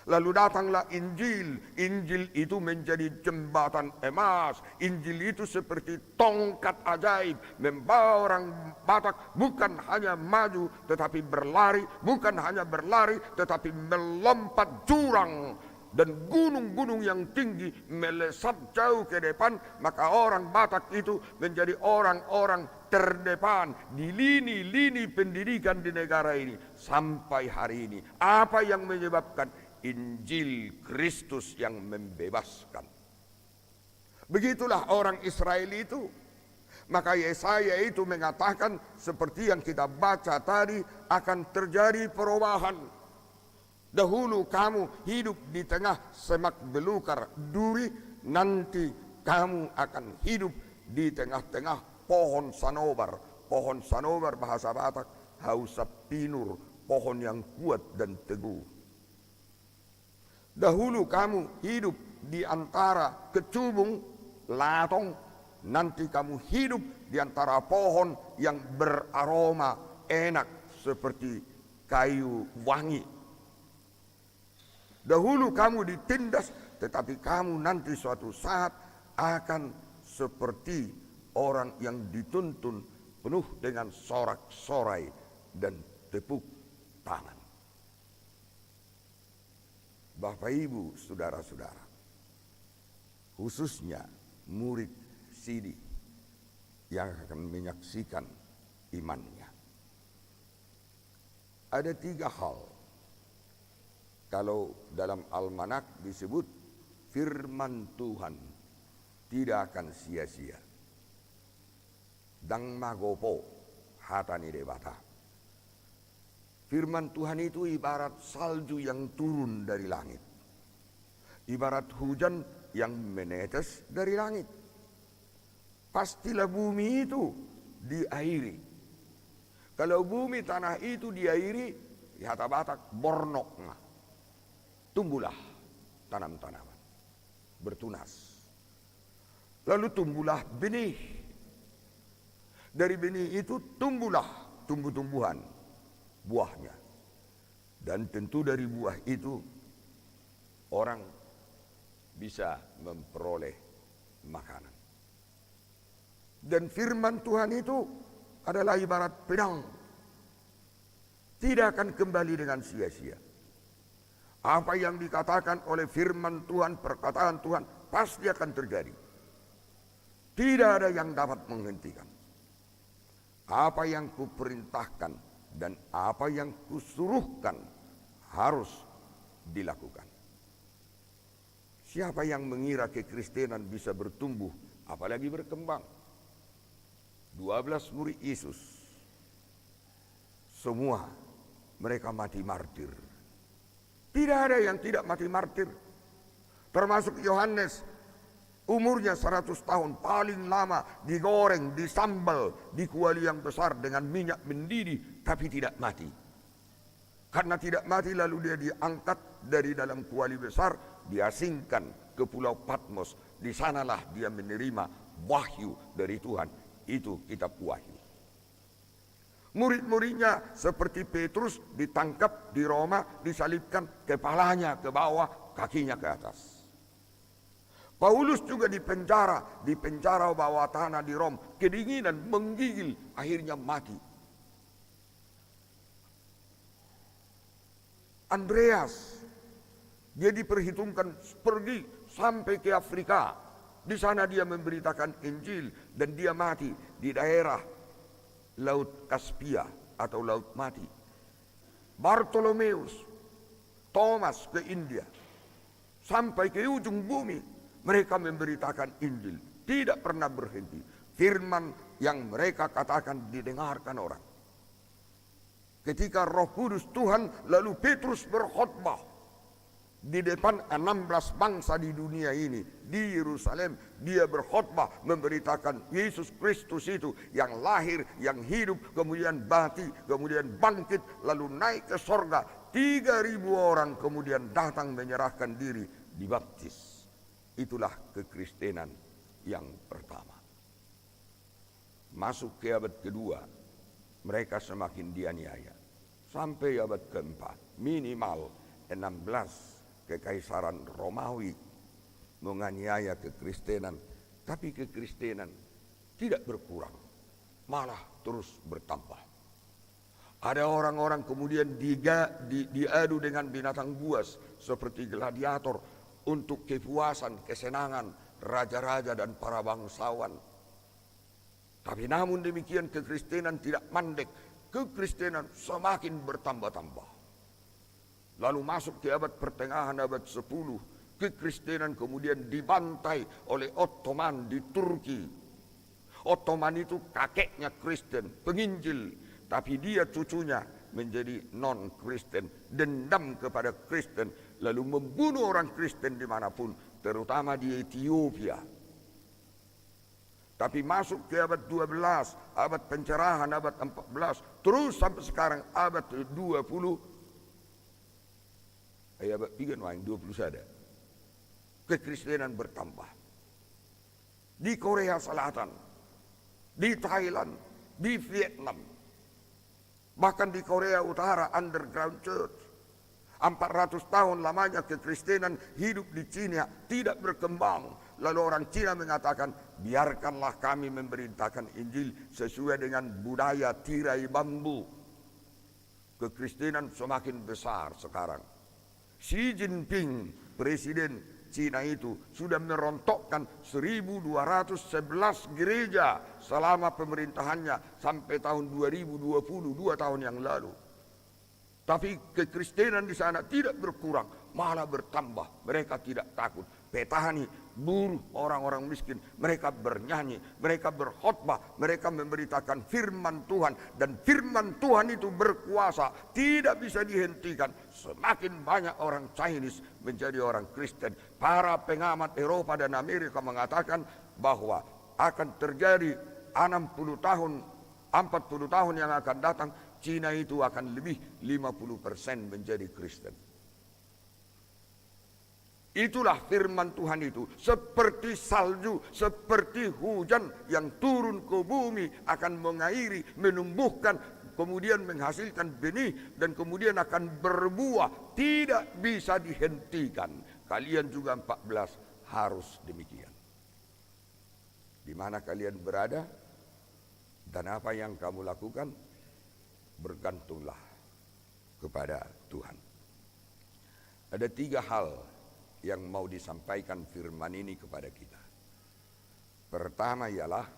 Lalu datanglah Injil. Injil itu menjadi jembatan emas. Injil itu seperti tongkat ajaib, membawa orang Batak bukan hanya maju tetapi berlari, bukan hanya berlari tetapi melompat jurang dan gunung-gunung yang tinggi melesat jauh ke depan. Maka orang Batak itu menjadi orang-orang terdepan di lini-lini pendidikan di negara ini sampai hari ini. Apa yang menyebabkan? Injil Kristus yang membebaskan. Begitulah orang Israel itu. Maka Yesaya itu mengatakan seperti yang kita baca tadi, akan terjadi perubahan. Dahulu kamu hidup di tengah semak belukar duri, nanti kamu akan hidup di tengah-tengah pohon sanobar. Pohon sanobar bahasa Batak hausa pinur, pohon yang kuat dan teguh. Dahulu kamu hidup di antara kecubung, latong, nanti kamu hidup di antara pohon yang beraroma enak seperti kayu wangi. Dahulu kamu ditindas, tetapi kamu nanti suatu saat akan seperti orang yang dituntun penuh dengan sorak-sorai dan tepuk tangan. Bapak Ibu, saudara-saudara, khususnya murid Sidi yang akan menyaksikan imannya. Ada 3 hal. Kalau dalam almanak disebut firman Tuhan tidak akan sia-sia. Dang magopo hatani debata. Firman Tuhan itu ibarat salju yang turun dari langit. Ibarat hujan yang menetes dari langit. Pastilah bumi itu diairi. Kalau bumi tanah itu diairi, hata Batak bornokna. Tumbuhlah tanam-tanaman, bertunas. Lalu tumbuhlah benih. Dari benih itu tumbuhlah tumbuh-tumbuhan, buahnya. Dan tentu dari buah itu orang bisa memperoleh makanan. Dan firman Tuhan itu adalah ibarat pedang. Tidak akan kembali dengan sia-sia. Apa yang dikatakan oleh firman Tuhan, perkataan Tuhan pasti akan terjadi. Tidak ada yang dapat menghentikan. Apa yang kuperintahkan dan apa yang kusuruhkan harus dilakukan. Siapa yang mengira kekristenan bisa bertumbuh, apalagi berkembang? 12 murid Yesus, semua mereka mati martir. Tidak ada yang tidak mati martir. Termasuk Yohanes, umurnya 100 tahun, paling lama digoreng, disambal di kuali yang besar dengan minyak mendidih, tapi tidak mati. Karena tidak mati lalu dia diangkat dari dalam kuali besar, diasingkan ke Pulau Patmos. Di sanalah dia menerima wahyu dari Tuhan. Itu kitab Wahyu. Murid-muridnya seperti Petrus ditangkap di Roma, disalibkan, kepalanya ke bawah, kakinya ke atas. Paulus juga dipenjara bawah tanah di Rom, kedinginan menggigil, akhirnya mati. Andreas, dia diperhitungkan pergi sampai ke Afrika. Di sana dia memberitakan Injil dan dia mati di daerah Laut Kaspia atau Laut Mati. Bartolomeus, Thomas ke India, sampai ke ujung bumi mereka memberitakan Injil, tidak pernah berhenti. Firman yang mereka katakan didengarkan orang. Ketika Roh Kudus Tuhan, lalu Petrus berkhotbah di depan 16 bangsa di dunia ini, di Yerusalem. Dia berkhotbah memberitakan Yesus Kristus itu yang lahir, yang hidup, kemudian mati, kemudian bangkit, lalu naik ke sorga. 3.000 orang kemudian datang menyerahkan diri, dibaptis. Itulah kekristenan yang pertama. Masuk ke abad kedua, mereka semakin dianiaya. Sampai abad keempat, minimal 16 kekaisaran Romawi menganiaya kekristenan, tapi kekristenan tidak berkurang, malah terus bertambah. Ada orang-orang kemudian diadu dengan binatang buas seperti gladiator untuk kepuasan, kesenangan raja-raja dan para bangsawan. Tapi namun demikian kekristenan tidak mandek, kekristenan semakin bertambah-tambah. Lalu masuk ke abad pertengahan, abad 10, kekristenan kemudian dibantai oleh Ottoman di Turki. Ottoman itu kakeknya Kristen, penginjil, tapi dia cucunya menjadi non-Kristen, dendam kepada Kristen, lalu membunuh orang Kristen dimanapun, terutama di Ethiopia. Tapi masuk ke abad 12, abad pencerahan, abad 14, terus sampai sekarang abad 20, abad 20 saja. Kekristenan bertambah. Di Korea Selatan, di Thailand, di Vietnam, bahkan di Korea Utara underground church. 400 tahun lamanya kekristenan hidup di Cina tidak berkembang. Lalu orang Cina mengatakan, biarkanlah kami memberitakan Injil sesuai dengan budaya tirai bambu. Kekristenan semakin besar sekarang. Xi Jinping, presiden Cina itu, sudah merontokkan 1211 gereja selama pemerintahannya sampai tahun 2020, 2 tahun yang lalu. Tapi kekristenan di sana tidak berkurang, malah bertambah. Mereka tidak takut. Petani, buruh, orang-orang miskin, mereka bernyanyi, mereka berkhotbah, mereka memberitakan firman Tuhan, dan firman Tuhan itu berkuasa, tidak bisa dihentikan. Semakin banyak orang Chinese menjadi orang Kristen. Para pengamat Eropa dan Amerika mengatakan bahwa akan terjadi 60 tahun, 40 tahun yang akan datang, Cina itu akan lebih 50% menjadi Kristen. Itulah firman Tuhan itu, seperti salju, seperti hujan yang turun ke bumi, akan mengairi, menumbuhkan, kemudian menghasilkan benih, dan kemudian akan berbuah, tidak bisa dihentikan. Kalian juga 14 harus demikian. Di mana kalian berada dan apa yang kamu lakukan, bergantunglah kepada Tuhan. Ada 3 hal yang mau disampaikan firman ini kepada kita. Pertama ialah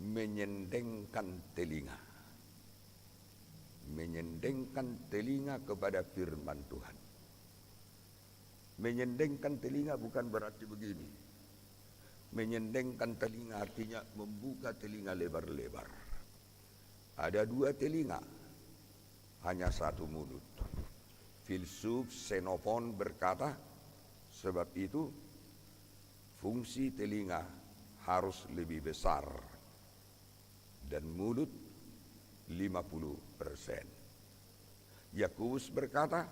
menyendengkan telinga. Menyendengkan telinga kepada firman Tuhan. Menyendengkan telinga bukan berarti begini. Menyendengkan telinga artinya membuka telinga lebar-lebar. Ada 2 telinga, hanya 1 mulut. Filsuf Xenophon berkata, sebab itu fungsi telinga harus lebih besar dan mulut 50%. Yakobus berkata,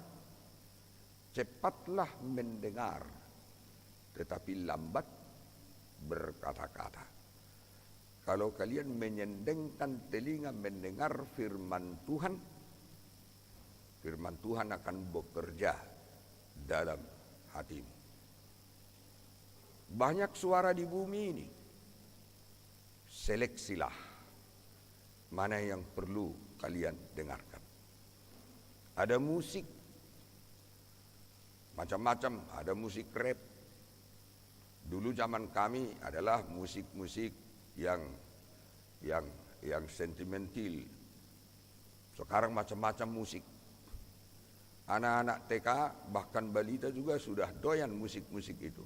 cepatlah mendengar tetapi lambat berkata-kata. Kalau kalian menyendengkan telinga mendengar firman Tuhan akan bekerja dalam hatimu. Banyak suara di bumi ini. Seleksilah mana yang perlu kalian dengarkan. Ada musik macam-macam, ada musik rap. Dulu zaman kami adalah musik-musik yang sentimental. Sekarang macam-macam musik. Anak-anak TK bahkan balita juga sudah doyan musik-musik itu.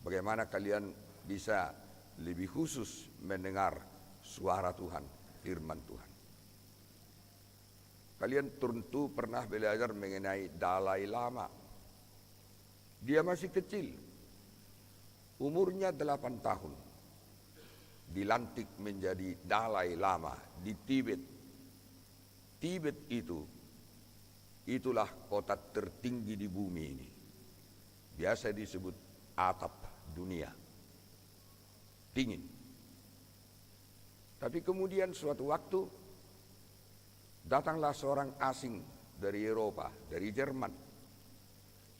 Bagaimana kalian bisa lebih khusus mendengar suara Tuhan, firman Tuhan? Kalian tentu pernah belajar mengenai Dalai Lama. Dia masih kecil, umurnya 8 tahun. Dilantik menjadi Dalai Lama di Tibet. Tibet itulah kota tertinggi di bumi ini. Biasa disebut atap dunia. Dingin. Tapi kemudian suatu waktu datanglah seorang asing dari Eropa, dari Jerman.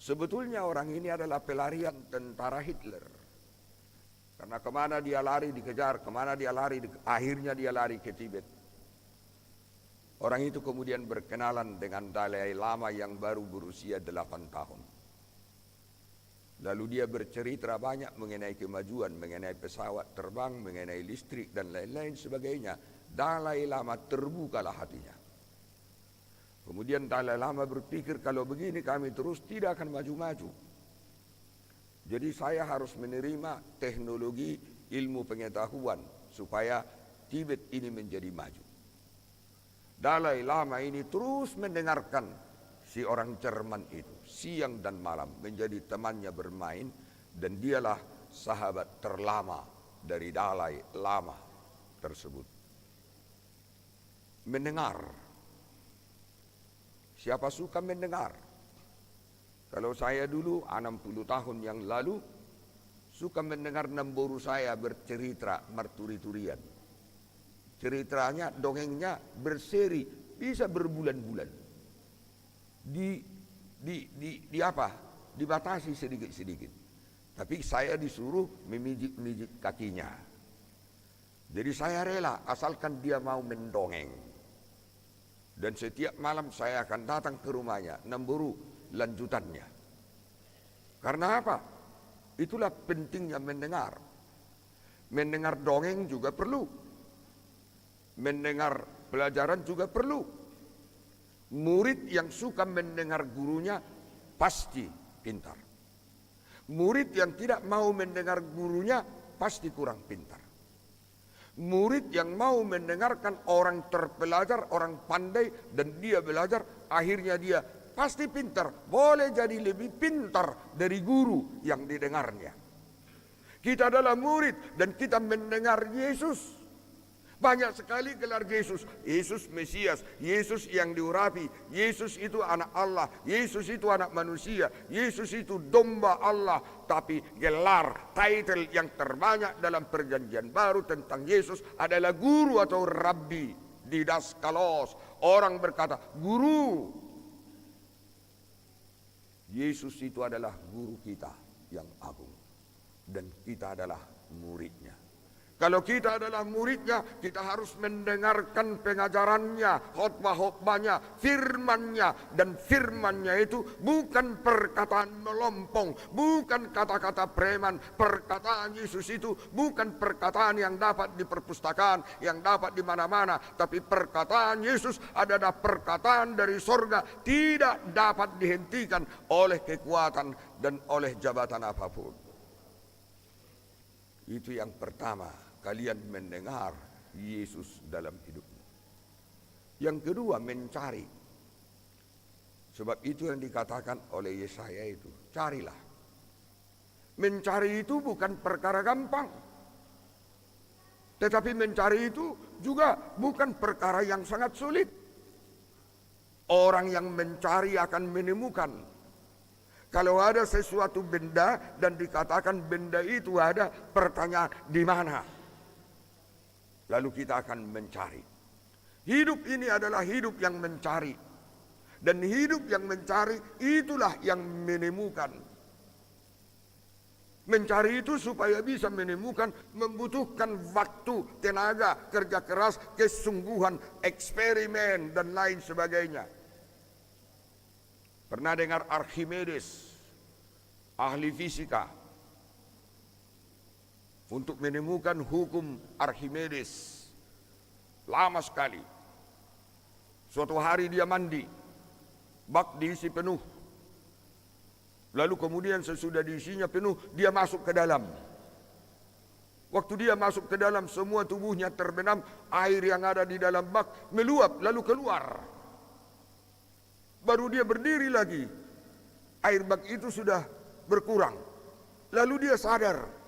Sebetulnya orang ini adalah pelarian tentara Hitler. Karena kemana dia lari dikejar, kemana dia lari, akhirnya dia lari ke Tibet. Orang itu kemudian berkenalan dengan Dalai Lama yang baru berusia 8 tahun. Lalu dia bercerita banyak mengenai kemajuan, mengenai pesawat terbang, mengenai listrik dan lain-lain sebagainya. Dalai Lama terbukalah hatinya. Kemudian Dalai Lama berpikir, kalau begini kami terus tidak akan maju-maju. Jadi saya harus menerima teknologi ilmu pengetahuan supaya Tibet ini menjadi maju. Dalai Lama ini terus mendengarkan si orang Jerman itu siang dan malam, menjadi temannya bermain, dan dialah sahabat terlama dari Dalai Lama tersebut. Mendengar. Siapa suka mendengar? Kalau saya dulu 60 tahun yang lalu suka mendengar nemburu saya bercerita marturi-turian. Ceritanya, dongengnya berseri, bisa berbulan-bulan. Dibatasi sedikit-sedikit. Tapi saya disuruh memijit-mijit kakinya. Jadi saya rela asalkan dia mau mendongeng. Dan setiap malam saya akan datang ke rumahnya, nemburu lanjutannya. Karena apa? Itulah pentingnya mendengar. Mendengar dongeng juga perlu. Mendengar pelajaran juga perlu. Murid yang suka mendengar gurunya pasti pintar. Murid yang tidak mau mendengar gurunya pasti kurang pintar. Murid yang mau mendengarkan orang terpelajar, orang pandai, dan dia belajar, akhirnya dia pasti pintar. Boleh jadi lebih pintar dari guru yang didengarnya. Kita adalah murid dan kita mendengar Yesus. Banyak sekali gelar Yesus. Yesus Mesias, Yesus yang diurapi, Yesus itu anak Allah, Yesus itu anak manusia, Yesus itu domba Allah. Tapi gelar, title yang terbanyak dalam perjanjian baru tentang Yesus adalah guru atau rabbi, didaskalos. Orang berkata, guru. Yesus itu adalah guru kita yang agung. Dan kita adalah muridnya. Kalau kita adalah muridnya, kita harus mendengarkan pengajarannya, khotbah-khotbahnya, firmannya. Dan firmannya itu bukan perkataan melompong, bukan kata-kata preman. Perkataan Yesus itu bukan perkataan yang dapat di perpustakaan, yang dapat di mana-mana. Tapi perkataan Yesus adalah perkataan dari sorga, tidak dapat dihentikan oleh kekuatan dan oleh jabatan apapun. Itu yang pertama. Kalian mendengar Yesus dalam hidupmu. Yang kedua, mencari. Sebab itu yang dikatakan oleh Yesaya itu, carilah. Mencari itu bukan perkara gampang. Tetapi mencari itu juga bukan perkara yang sangat sulit. Orang yang mencari akan menemukan. Kalau ada sesuatu benda dan dikatakan benda itu ada, pertanyaan di mana? Lalu kita akan mencari. Hidup ini adalah hidup yang mencari. Dan hidup yang mencari itulah yang menemukan. Mencari itu supaya bisa menemukan membutuhkan waktu, tenaga, kerja keras, kesungguhan, eksperimen dan lain sebagainya. Pernah dengar Archimedes, ahli fisika, untuk menemukan hukum Archimedes. Lama sekali. Suatu hari dia mandi, bak diisi penuh. Lalu kemudian sesudah diisinya penuh, dia masuk ke dalam. Waktu dia masuk ke dalam, semua tubuhnya terbenam, air yang ada di dalam bak meluap lalu keluar. Baru dia berdiri lagi, air bak itu sudah berkurang. Lalu dia sadar.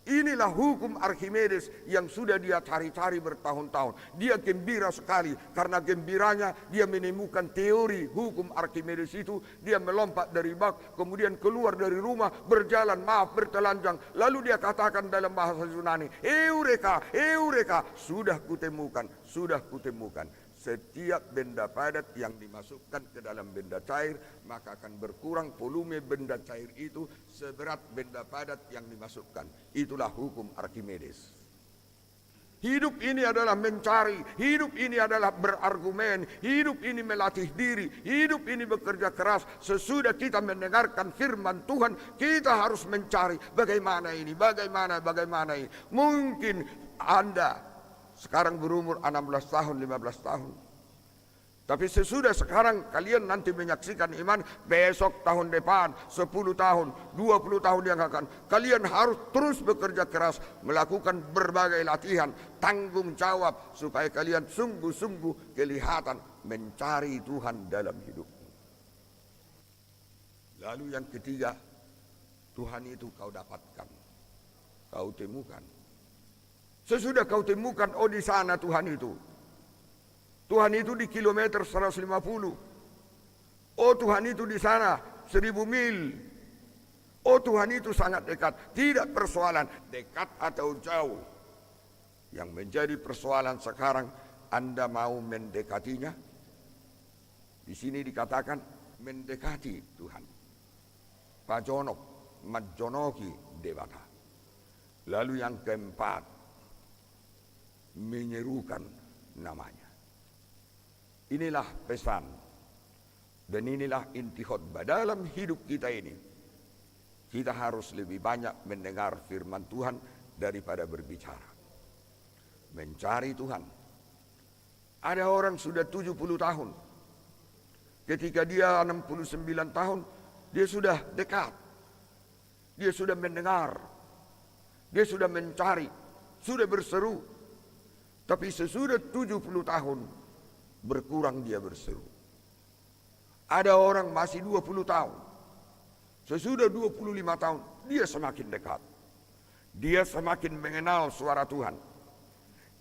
Inilah hukum Archimedes yang sudah dia cari-cari bertahun-tahun. Dia gembira sekali karena gembiranya dia menemukan teori hukum Archimedes itu. Dia melompat dari bak, kemudian keluar dari rumah, bertelanjang. Lalu dia katakan dalam bahasa Yunani, Eureka, Eureka, sudah kutemukan, sudah kutemukan. setiap benda padat yang dimasukkan ke dalam benda cair, maka akan berkurang volume benda cair itu seberat benda padat yang dimasukkan. Itulah hukum Archimedes. Hidup ini adalah mencari, hidup ini adalah berargumen, hidup ini melatih diri, hidup ini bekerja keras. Sesudah kita mendengarkan firman Tuhan, kita harus mencari bagaimana ini, bagaimana ini. Mungkin Anda sekarang berumur 16 tahun, 15 tahun. Tapi sesudah sekarang kalian nanti menyaksikan iman, besok tahun depan 10 tahun, 20 tahun yang akan, kalian harus terus bekerja keras, melakukan berbagai latihan, tanggung jawab supaya kalian sungguh-sungguh kelihatan mencari Tuhan dalam hidupmu. Lalu yang ketiga, Tuhan itu kau dapatkan, kau temukan. Sesudah kau temukan, oh di sana Tuhan itu. Tuhan itu di kilometer 150. Oh Tuhan itu di sana 1000 mil. Oh Tuhan itu sangat dekat. Tidak persoalan dekat atau jauh. Yang menjadi persoalan sekarang, Anda mau mendekatinya? Di sini dikatakan mendekati Tuhan. Pajonok, majonoki dewata. Lalu yang keempat, menyerukan namanya. Inilah pesan dan inilah inti khotbah dalam hidup kita ini. Kita harus lebih banyak mendengar firman Tuhan daripada berbicara. Mencari Tuhan. Ada orang sudah 70 tahun. Ketika dia 69 tahun, dia sudah dekat. Dia sudah mendengar. Dia sudah mencari, sudah berseru. Tapi sesudah 70 tahun, berkurang dia berseru. Ada orang masih 20 tahun. Sesudah 25 tahun, dia semakin dekat. Dia semakin mengenal suara Tuhan.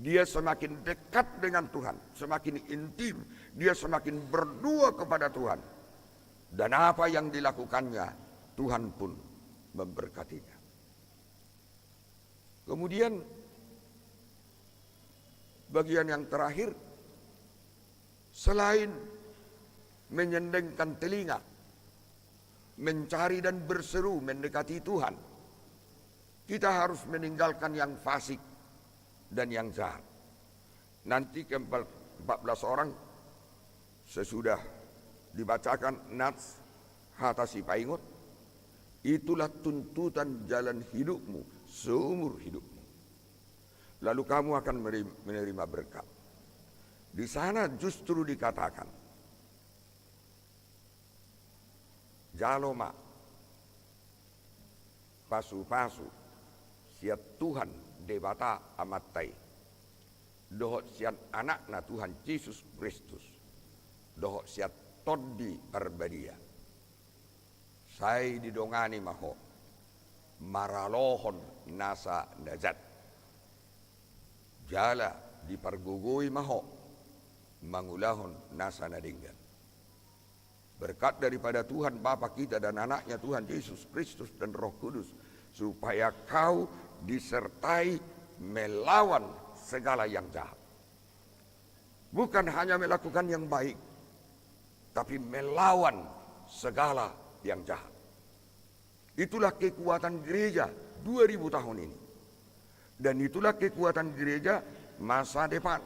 Dia semakin dekat dengan Tuhan, semakin intim. Dia semakin berdoa kepada Tuhan. Dan apa yang dilakukannya, Tuhan pun memberkatinya. Kemudian bagian yang terakhir, selain menyendengkan telinga, mencari dan berseru mendekati Tuhan, kita harus meninggalkan yang fasik dan yang jahat. Nanti ke-14 orang sesudah dibacakan Nats Hatasi Paingot, itulah tuntutan jalan hidupmu seumur hidupmu. Lalu kamu akan menerima berkat. Di sana justru dikatakan, jaloma, pasu-pasu, siat Tuhan debata amatai, dohot siat anakna Tuhan Yesus Kristus, dohot siat toddi arbadia. Saya didongani maho, maralohon nasa najat. Jala dipergugui maho, mangulahon nasa nadinggan. Berkat daripada Tuhan Bapa kita dan anaknya Tuhan Yesus Kristus dan Roh Kudus, supaya kau disertai melawan segala yang jahat. Bukan hanya melakukan yang baik, tapi melawan segala yang jahat. Itulah kekuatan gereja 2000 tahun ini. Dan itulah kekuatan gereja masa depan.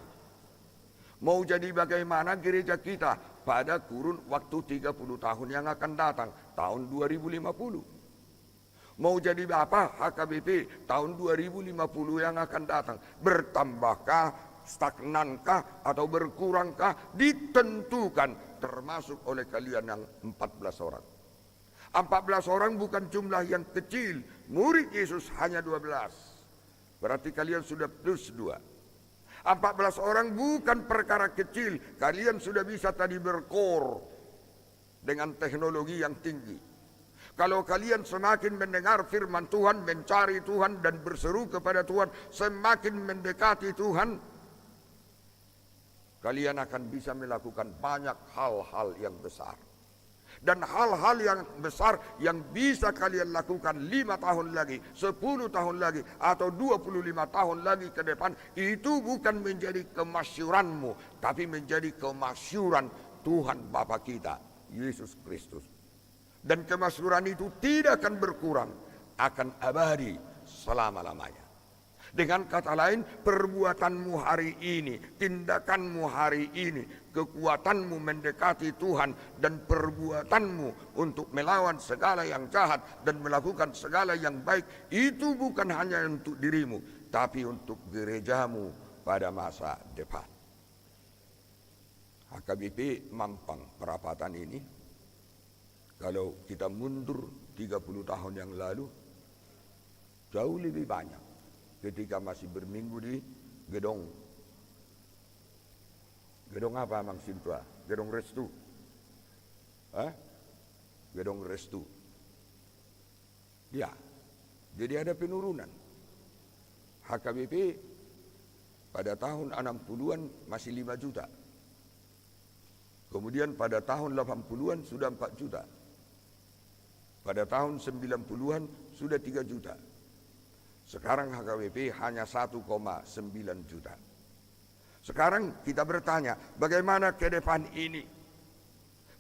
Mau jadi bagaimana gereja kita pada kurun waktu 30 tahun yang akan datang, tahun 2050. Mau jadi apa HKBP tahun 2050 yang akan datang? Bertambahkah, stagnankah, atau berkurangkah? Ditentukan termasuk oleh kalian yang 14 orang. 14 orang bukan jumlah yang kecil. Murid Yesus hanya 12. Berarti kalian sudah plus 2. 14 orang bukan perkara kecil. Kalian sudah bisa tadi berkor dengan teknologi yang tinggi. Kalau kalian semakin mendengar firman Tuhan, mencari Tuhan dan berseru kepada Tuhan, semakin mendekati Tuhan, kalian akan bisa melakukan banyak hal-hal yang besar. Dan hal-hal yang besar yang bisa kalian lakukan 5 tahun lagi, 10 tahun lagi, atau 25 tahun lagi ke depan, itu bukan menjadi kemasyuranmu, tapi menjadi kemasyuran Tuhan Bapa kita, Yesus Kristus. Dan kemasyuran itu tidak akan berkurang, akan abadi selama-lamanya. Dengan kata lain, perbuatanmu hari ini, tindakanmu hari ini, kekuatanmu mendekati Tuhan, dan perbuatanmu untuk melawan segala yang jahat dan melakukan segala yang baik, itu bukan hanya untuk dirimu, tapi untuk gerejamu pada masa depan. HKBP Mampang Perapatan ini, kalau kita mundur 30 tahun yang lalu, jauh lebih banyak. Ketika masih berminggu di gedung apa Mang Sintua? Gedung Restu. Gedung Restu. Ya, jadi ada penurunan. HKBP pada tahun 60-an masih 5 juta. Kemudian pada tahun 80-an sudah 4 juta. Pada tahun 90-an sudah 3 juta. Sekarang HKBP hanya 1,9 juta. Sekarang kita bertanya, bagaimana ke depan ini?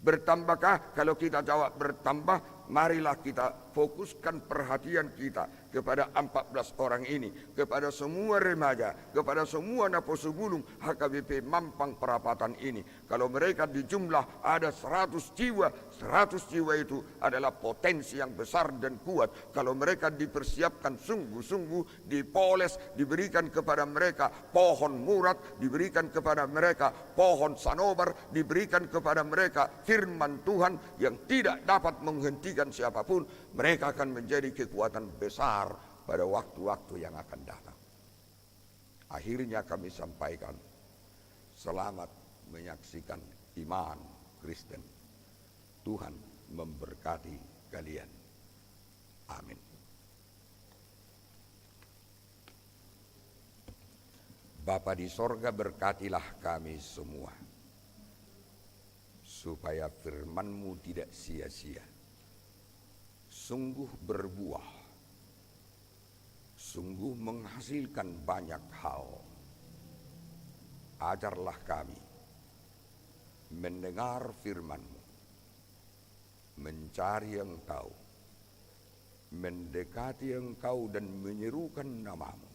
Bertambahkah? Kalau kita jawab bertambah, marilah kita fokuskan perhatian kita kepada 14 orang ini, kepada semua remaja, kepada semua Naposo Bulung HKBP Mampang Perapatan ini. Kalau mereka dijumlah ada 100 jiwa, 100 jiwa itu adalah potensi yang besar dan kuat. Kalau mereka dipersiapkan sungguh-sungguh, dipoles, diberikan kepada mereka pohon murat, diberikan kepada mereka pohon sanobar, diberikan kepada mereka firman Tuhan yang tidak dapat menghentikan siapapun, mereka akan menjadi kekuatan besar pada waktu-waktu yang akan datang. Akhirnya kami sampaikan, selamat menyaksikan iman Kristen. Tuhan memberkati kalian. Amin. Bapa di sorga, berkatilah kami semua, supaya firman-Mu tidak sia-sia, sungguh berbuah, sungguh menghasilkan banyak hal. Ajarlah kami mendengar firman-Mu, mencari Engkau, mendekati Engkau dan menyerukan nama-Mu,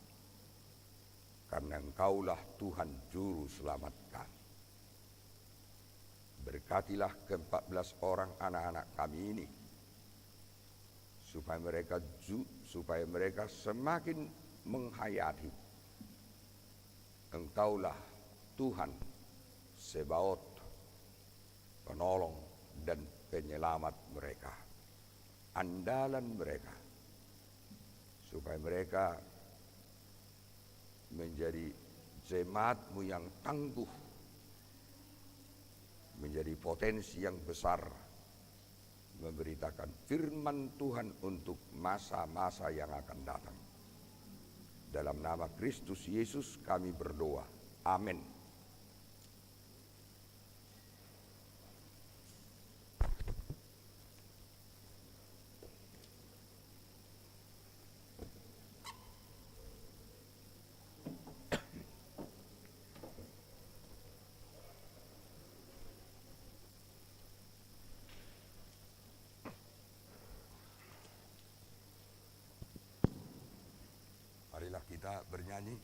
karena Engkaulah Tuhan Juru Selamat kami. Berkatilah ke-14 orang anak-anak kami ini, supaya mereka semakin menghayati Engkaulah Tuhan Sebaot, penolong dan penyelamat mereka, andalan mereka, supaya mereka menjadi jemaat-Mu yang tangguh, menjadi potensi yang besar, memberitakan firman Tuhan untuk masa-masa yang akan datang. Dalam nama Kristus Yesus kami berdoa. Amin. Marilah kita bernyanyi.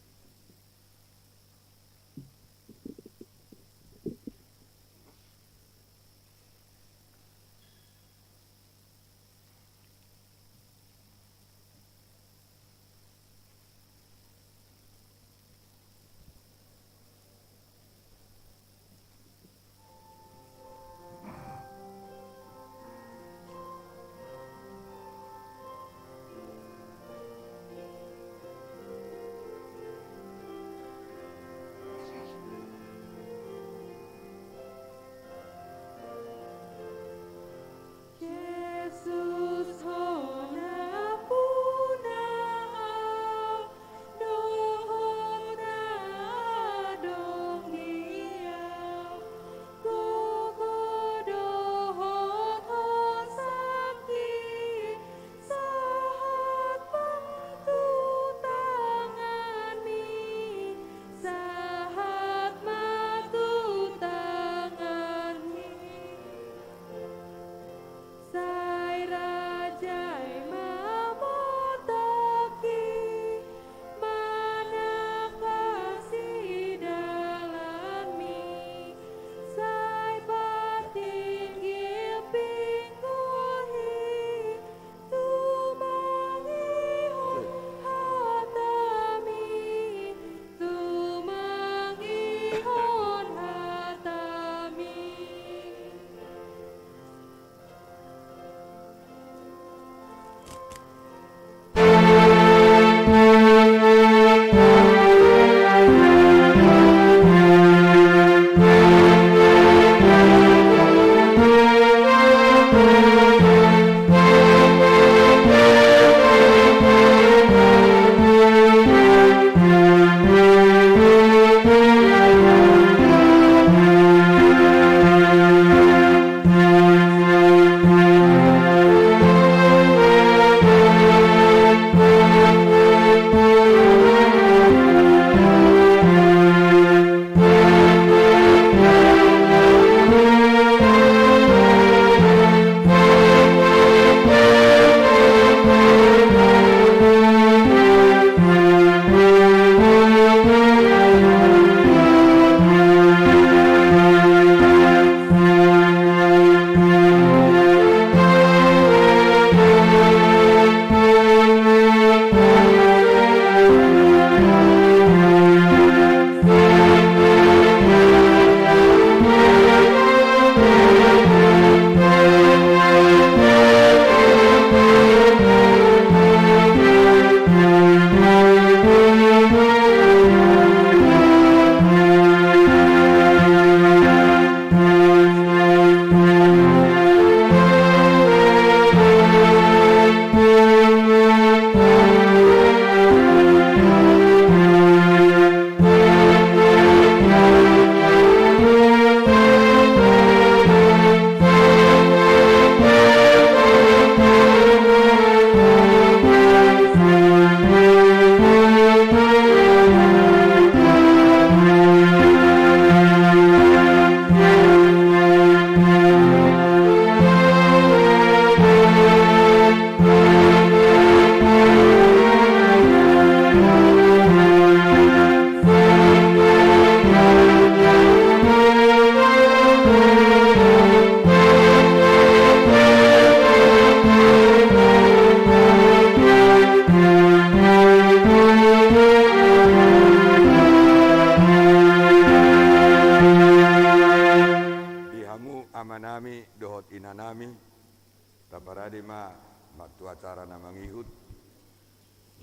Taparade matu acara na mangihut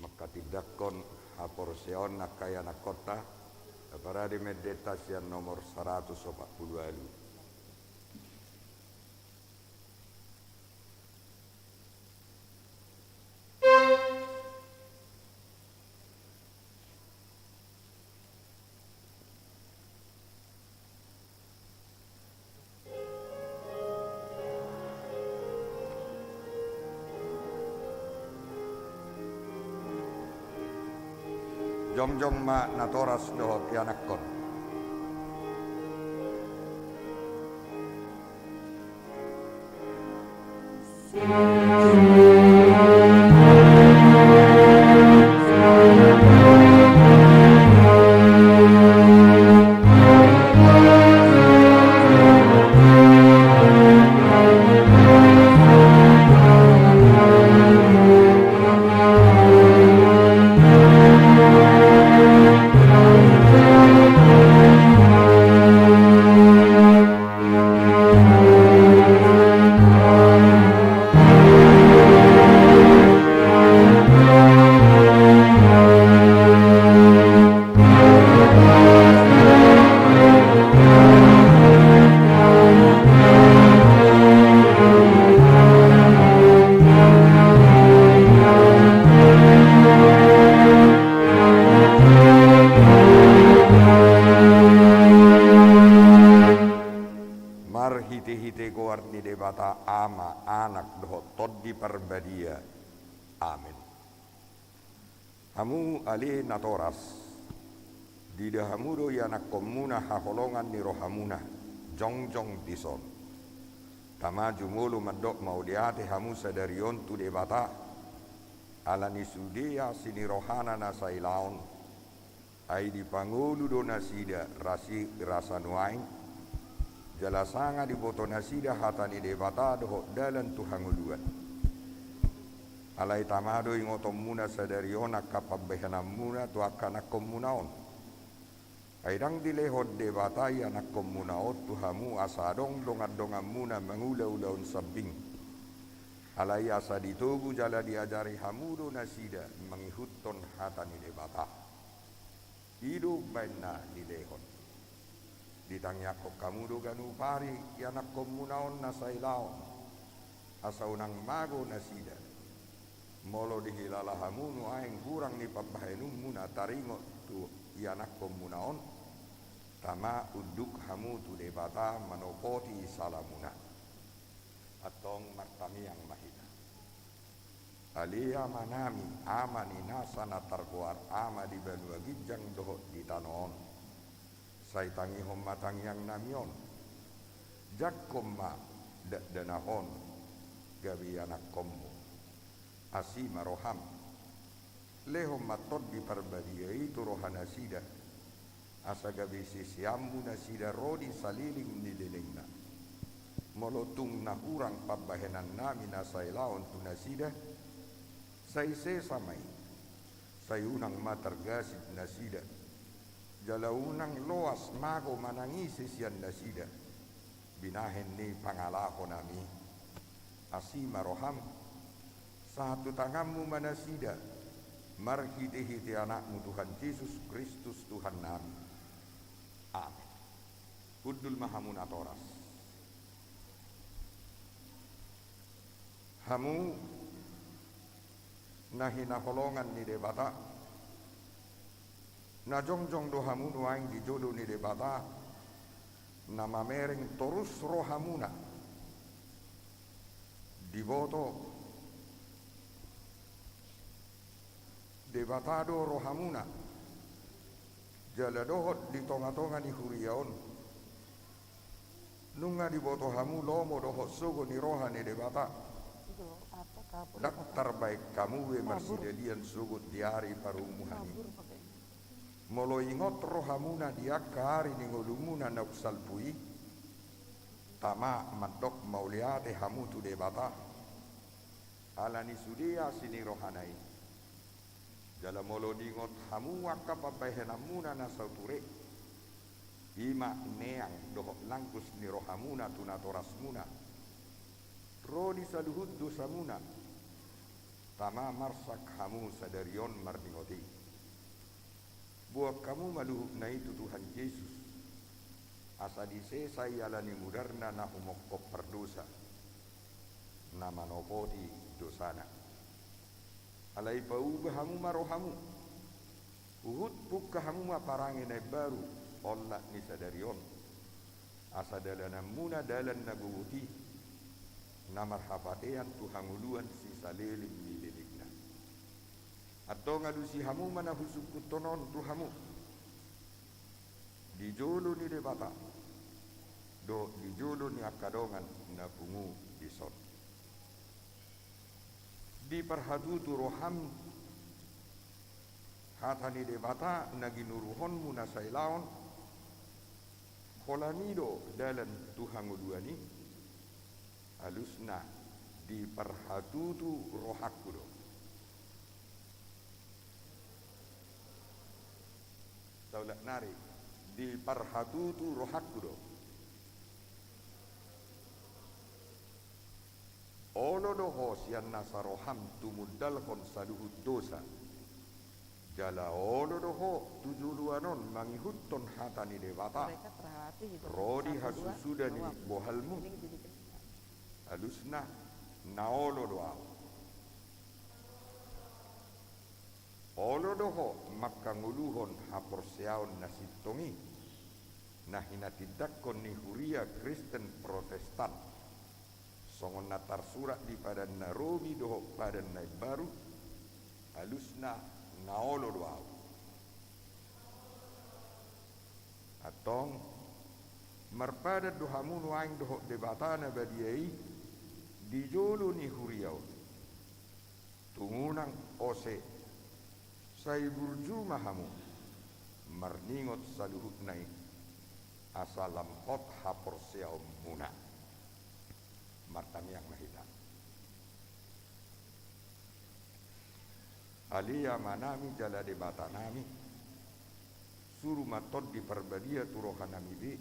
makatidakon haporseon na kaya na kota. Taparade meditasian nomor 140. Jom ma natoras dohot yanakon. Hite-hite goarni debata ama anak doho toddi parbadia. Amin. Hamu ali natoras dida hamudo yanak komuna haholongan ni rohamuna jongjong tison. Tama jumulu mandok mauliate hamu sadarion tu debata ala ni sudia sini rohana nasailaon ai di pangulu do nasida rasi rasanuain jalasanga di boto nasida hatani debata doho dalan tuhanguluan. Alai tamado ingotom muna sadariona kapabbehanam muna tu akanak komunaon. Aidang dilehod debata yanak komunaot tuhamu asadong dongat-dongan muna mengula-ulaun sabing. Alai asa ditugu jala diajari hamudo nasida mengihutton hatani debata. Hidup baina dilehod. Ditangnya kok kamu do ganu pari yanak komunaon nasailaon asa unang mago nasida molo dihilala hamunu aeng kurang ni pabahenum muna taringo tu yanak komunaon tama uduk hamu tu debata manopoti salamuna atong martami yang mahina alia manami amani nasana tarkuar ama di Banua Gijang doho di tanon sai tangi hom matang yang namion jakkom ma danahon gabi anak kommo asima roham lehom matot di parbadia itu rohana sida asa gabi sisiambu nasida rodi saliling nililingna molotung na urang pabahenan nami nasailaon tu nasida sai sesamai sai unang matargasid nasida jalaunang loas mago manangisi sian nasida binahen ni pangalaho nami asima roham satu tanganmu manasida marhiti-hiti anakmu Tuhan Yesus Kristus Tuhan nami. Amin. Kudul mahamunatoras hamu nahinaholongan ni debata na jongjong do hamuno aing di jodo ni debata na mamereng torus rohamuna diboto debatado rohamuna jaladohot di tonga-tonga ni huriaon nunga diboto hamu lomo dohot sugo ni roha ni debata daktar baik kamu we marsidelian sugut diari parumuhani molo ingot rohamuna diakari ningolumuna nauksalpui tama mandok mauliate hamu tu debata alani sudia sini rohanai jala molo dingot hamu waka pabahenamuna nasauture ima neang dohok langkus ni rohamuna tunatorasmuna Rodi saluhut dosamuna, tama marsak hamu sadarion marningoti. Buat kamu maluhuk na itu Tuhan Yesus. Asa disesai alani mudarna na humokop perdosa. Nama nopoti dosana. Alai paubah hamu marohamu. Uhud buka hamu maparangin ay baru. Allah ni sadarion. Asa dalan muna dalan nabubuti. Namarhapatean Tuhan uluan si salilim mililikna. Atau ngadusi hamu mana husuk tonon Tuhamu. Di jolo ni debata. Do di jolo ni akadongan na pungu dison. Di perhatutu roham hatani debata nagi nuruhon muna sailaon. Kolanido dalan Tuhan uluani. Alusna di perhatutu rohakudo. Saulat nari di parhatutu rohakudo. Olo doho sian nasaroham tumudalhon saluhut dosa. Jala olo doho tujuluanon mangihutton hatani dewata. Rodi hasusudani bohalmu. Alusna naolo doa. Olo doho makanguluhon haporseaon nasitongi nah hinatidakon ni huria Kristen Protestan songon natar surat di padan naromi doho padan nai baru alusna naolo doa atong marpada dohamu nuaing doho debatana badiai dijolo ni huriau tungunang ose Sai burju mahamu marningot saluhut nai asalam hot hapor seau muna martamiang mahita alia manami jala debata nami suruh matot di perbadia turohanami bi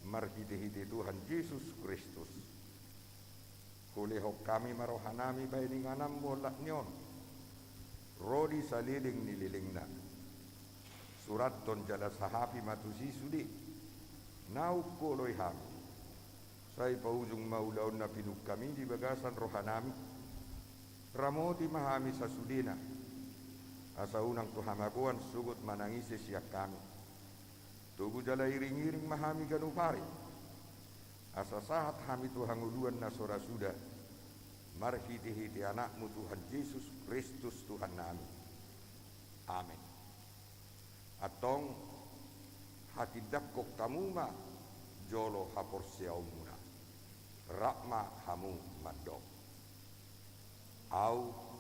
marhide-hide Tuhan Yesus Kristus kulehok kami marohanami baininganam bolak nyon Rodi saliling nililingna surat ton jala sahapi matusi sudi nau koloi ham sai paujung maulaun na pinuk kami di bagasan rohanami ramoti mahami sasudina asa unang tuhamakuan sugut manangisi siak kami tugu jala iring-iring mahami ganupari asa sahat hami Tuhan uluan na sorasuda marhiti-hiti anakmu Tuhan Yesus Kristus Tuhan nami. Amin. Atong hatidakok tamuma jolo hapor siaumuna. Rakma hamu mandok. Au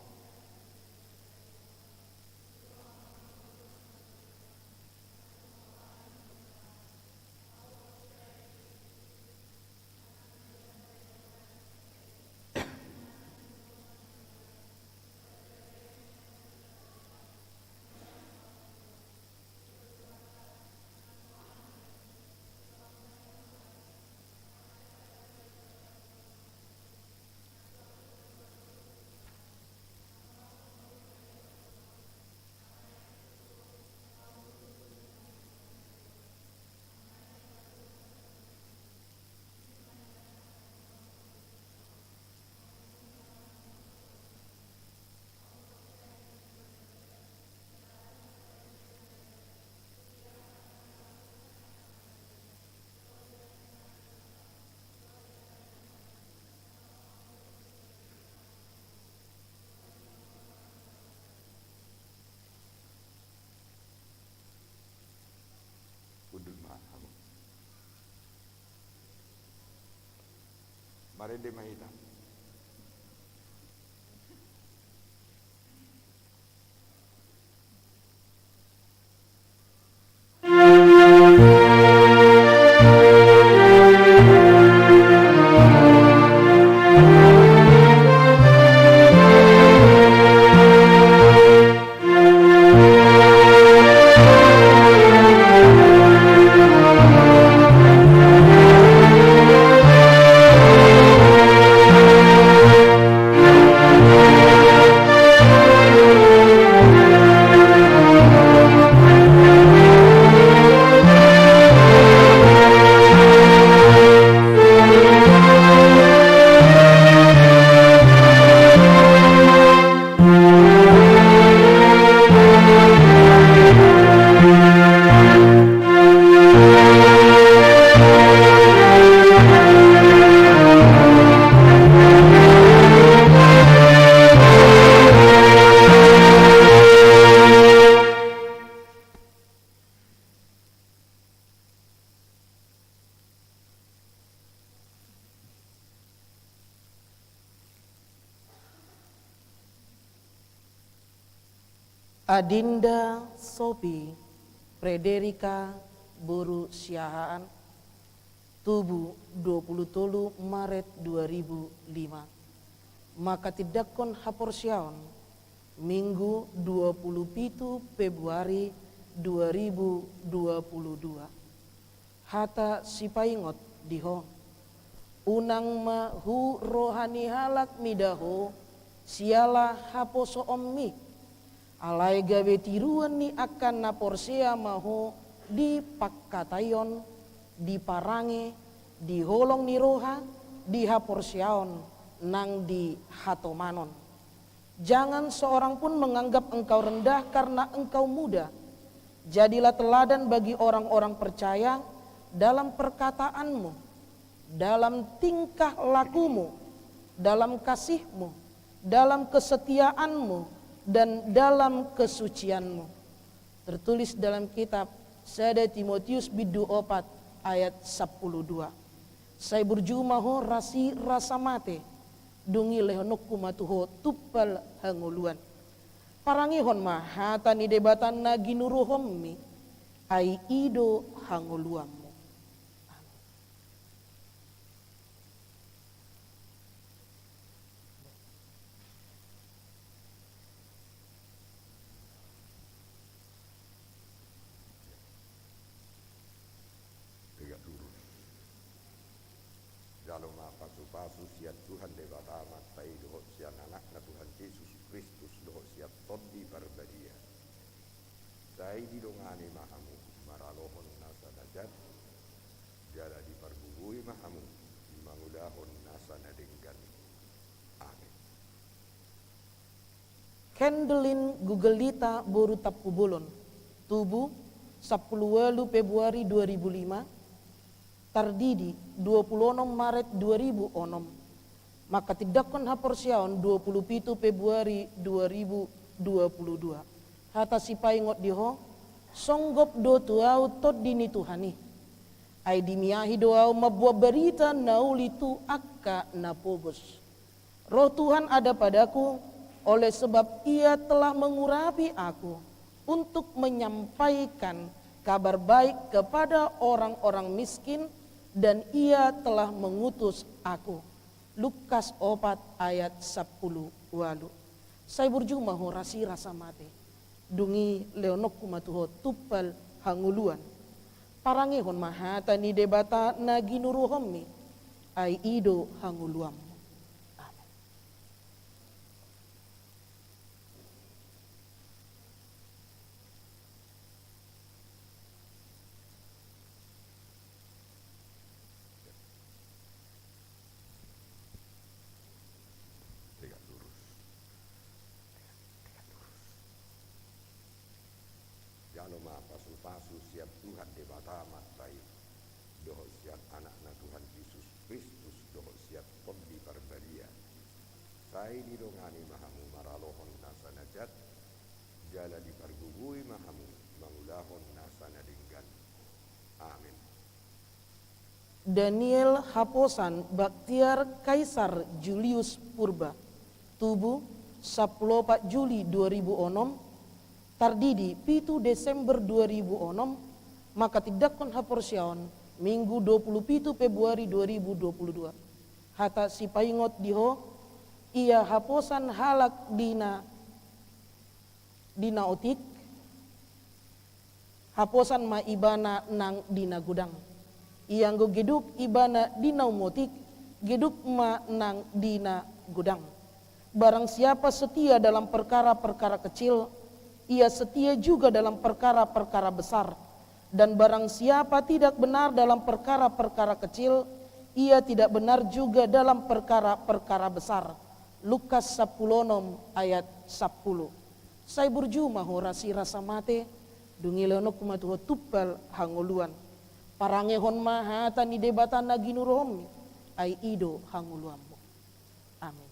marende mahita. Adinda Sophie Frederika Boru Siahaan, Tubuh 23 Maret 2005. Maka tidakkon haporsiaon Minggu 27 Februari 2022. Hata sipaingot diho. Unang mahu rohani halak midaho siala haposo ommi. Alai gawe tiruan ni akan naporsea maho di pakkatayon, di parange, di holong ni roha, di haporsiaon, nang di hatomanon. Jangan seorang pun menganggap engkau rendah karena engkau muda. Jadilah teladan bagi orang-orang percaya dalam perkataanmu, dalam tingkah lakumu, dalam kasihmu, dalam kesetiaanmu, dan dalam kesucianmu. Tertulis dalam kitab 1 Timotius bidu 4 ayat 12. Saya berjumaho rasi rasa mate dungi lehonokku matuho tupal hanguluan. Parangihon mahata ni debatan na ginuruhommi ai ido hanguluammu. Dalam pasu-pasu siat Tuhan debata matai dohot sian anakna Tuhan Yesus Kristus dohot siat todi barbadia. Sai didongani mahamu maralohon nasa najat jala diperbuhui mahamu mangudahon nasa nadenggan. Amin. Kendelin Gugelita Boru Tapubulon, Tubuh 10 Februari 2005. Tardidi 26 Maret 2006. Maka tidakkon haporsiaon 27 Februari 2022. Hata sipaingot diho songgop do tuau tot dini Tuhani. Ai dimiahi doau mabuah berita nauli tu akka napobos. Roh Tuhan ada padaku oleh sebab ia telah mengurapi aku untuk menyampaikan kabar baik kepada orang-orang miskin, dan ia telah mengutus aku. Lukas 4 ayat 10 walu. Saya berjumaho rasi rasa mate. Dungi leonok kumatuho tupal hanguluan. Parangihon mahata ni debata na ginuruhommi ai ido hanguluam. Jaloma pasu-pasu siap Tuhan debata matai dohot siap anakna Tuhan Yesus Kristus dohot siap todi barbadia. Sai didongani mahamu maralohon nasa najat jala dipergugui mahamu mangulahon nasa nadinggan. Amin. Daniel Haposan Baktiar Kaisar Julius Purba, Tubuh 14 Juli 2006. Tardidi 7 Desember 2006. Maka tidakkon haporsiaon Minggu 27 Februari 2022. Hata sipaingot diho ia haposan halak dina otik, haposan ma ibana nang dina gudang. Ianggo geduk ibana dina umotik, geduk ma nang dina gudang. Barang siapa setia dalam perkara-perkara kecil, ia setia juga dalam perkara-perkara besar. Dan barang siapa tidak benar dalam perkara-perkara kecil, ia tidak benar juga dalam perkara-perkara besar. Lukas 10 ayat 10. Saya berjumaho rasi rasa mate, dungi leonok kumatuho tupal hanguluan. Parangehon mahata ni debatan na ginurohommi ai ido hanguluammu. Amin.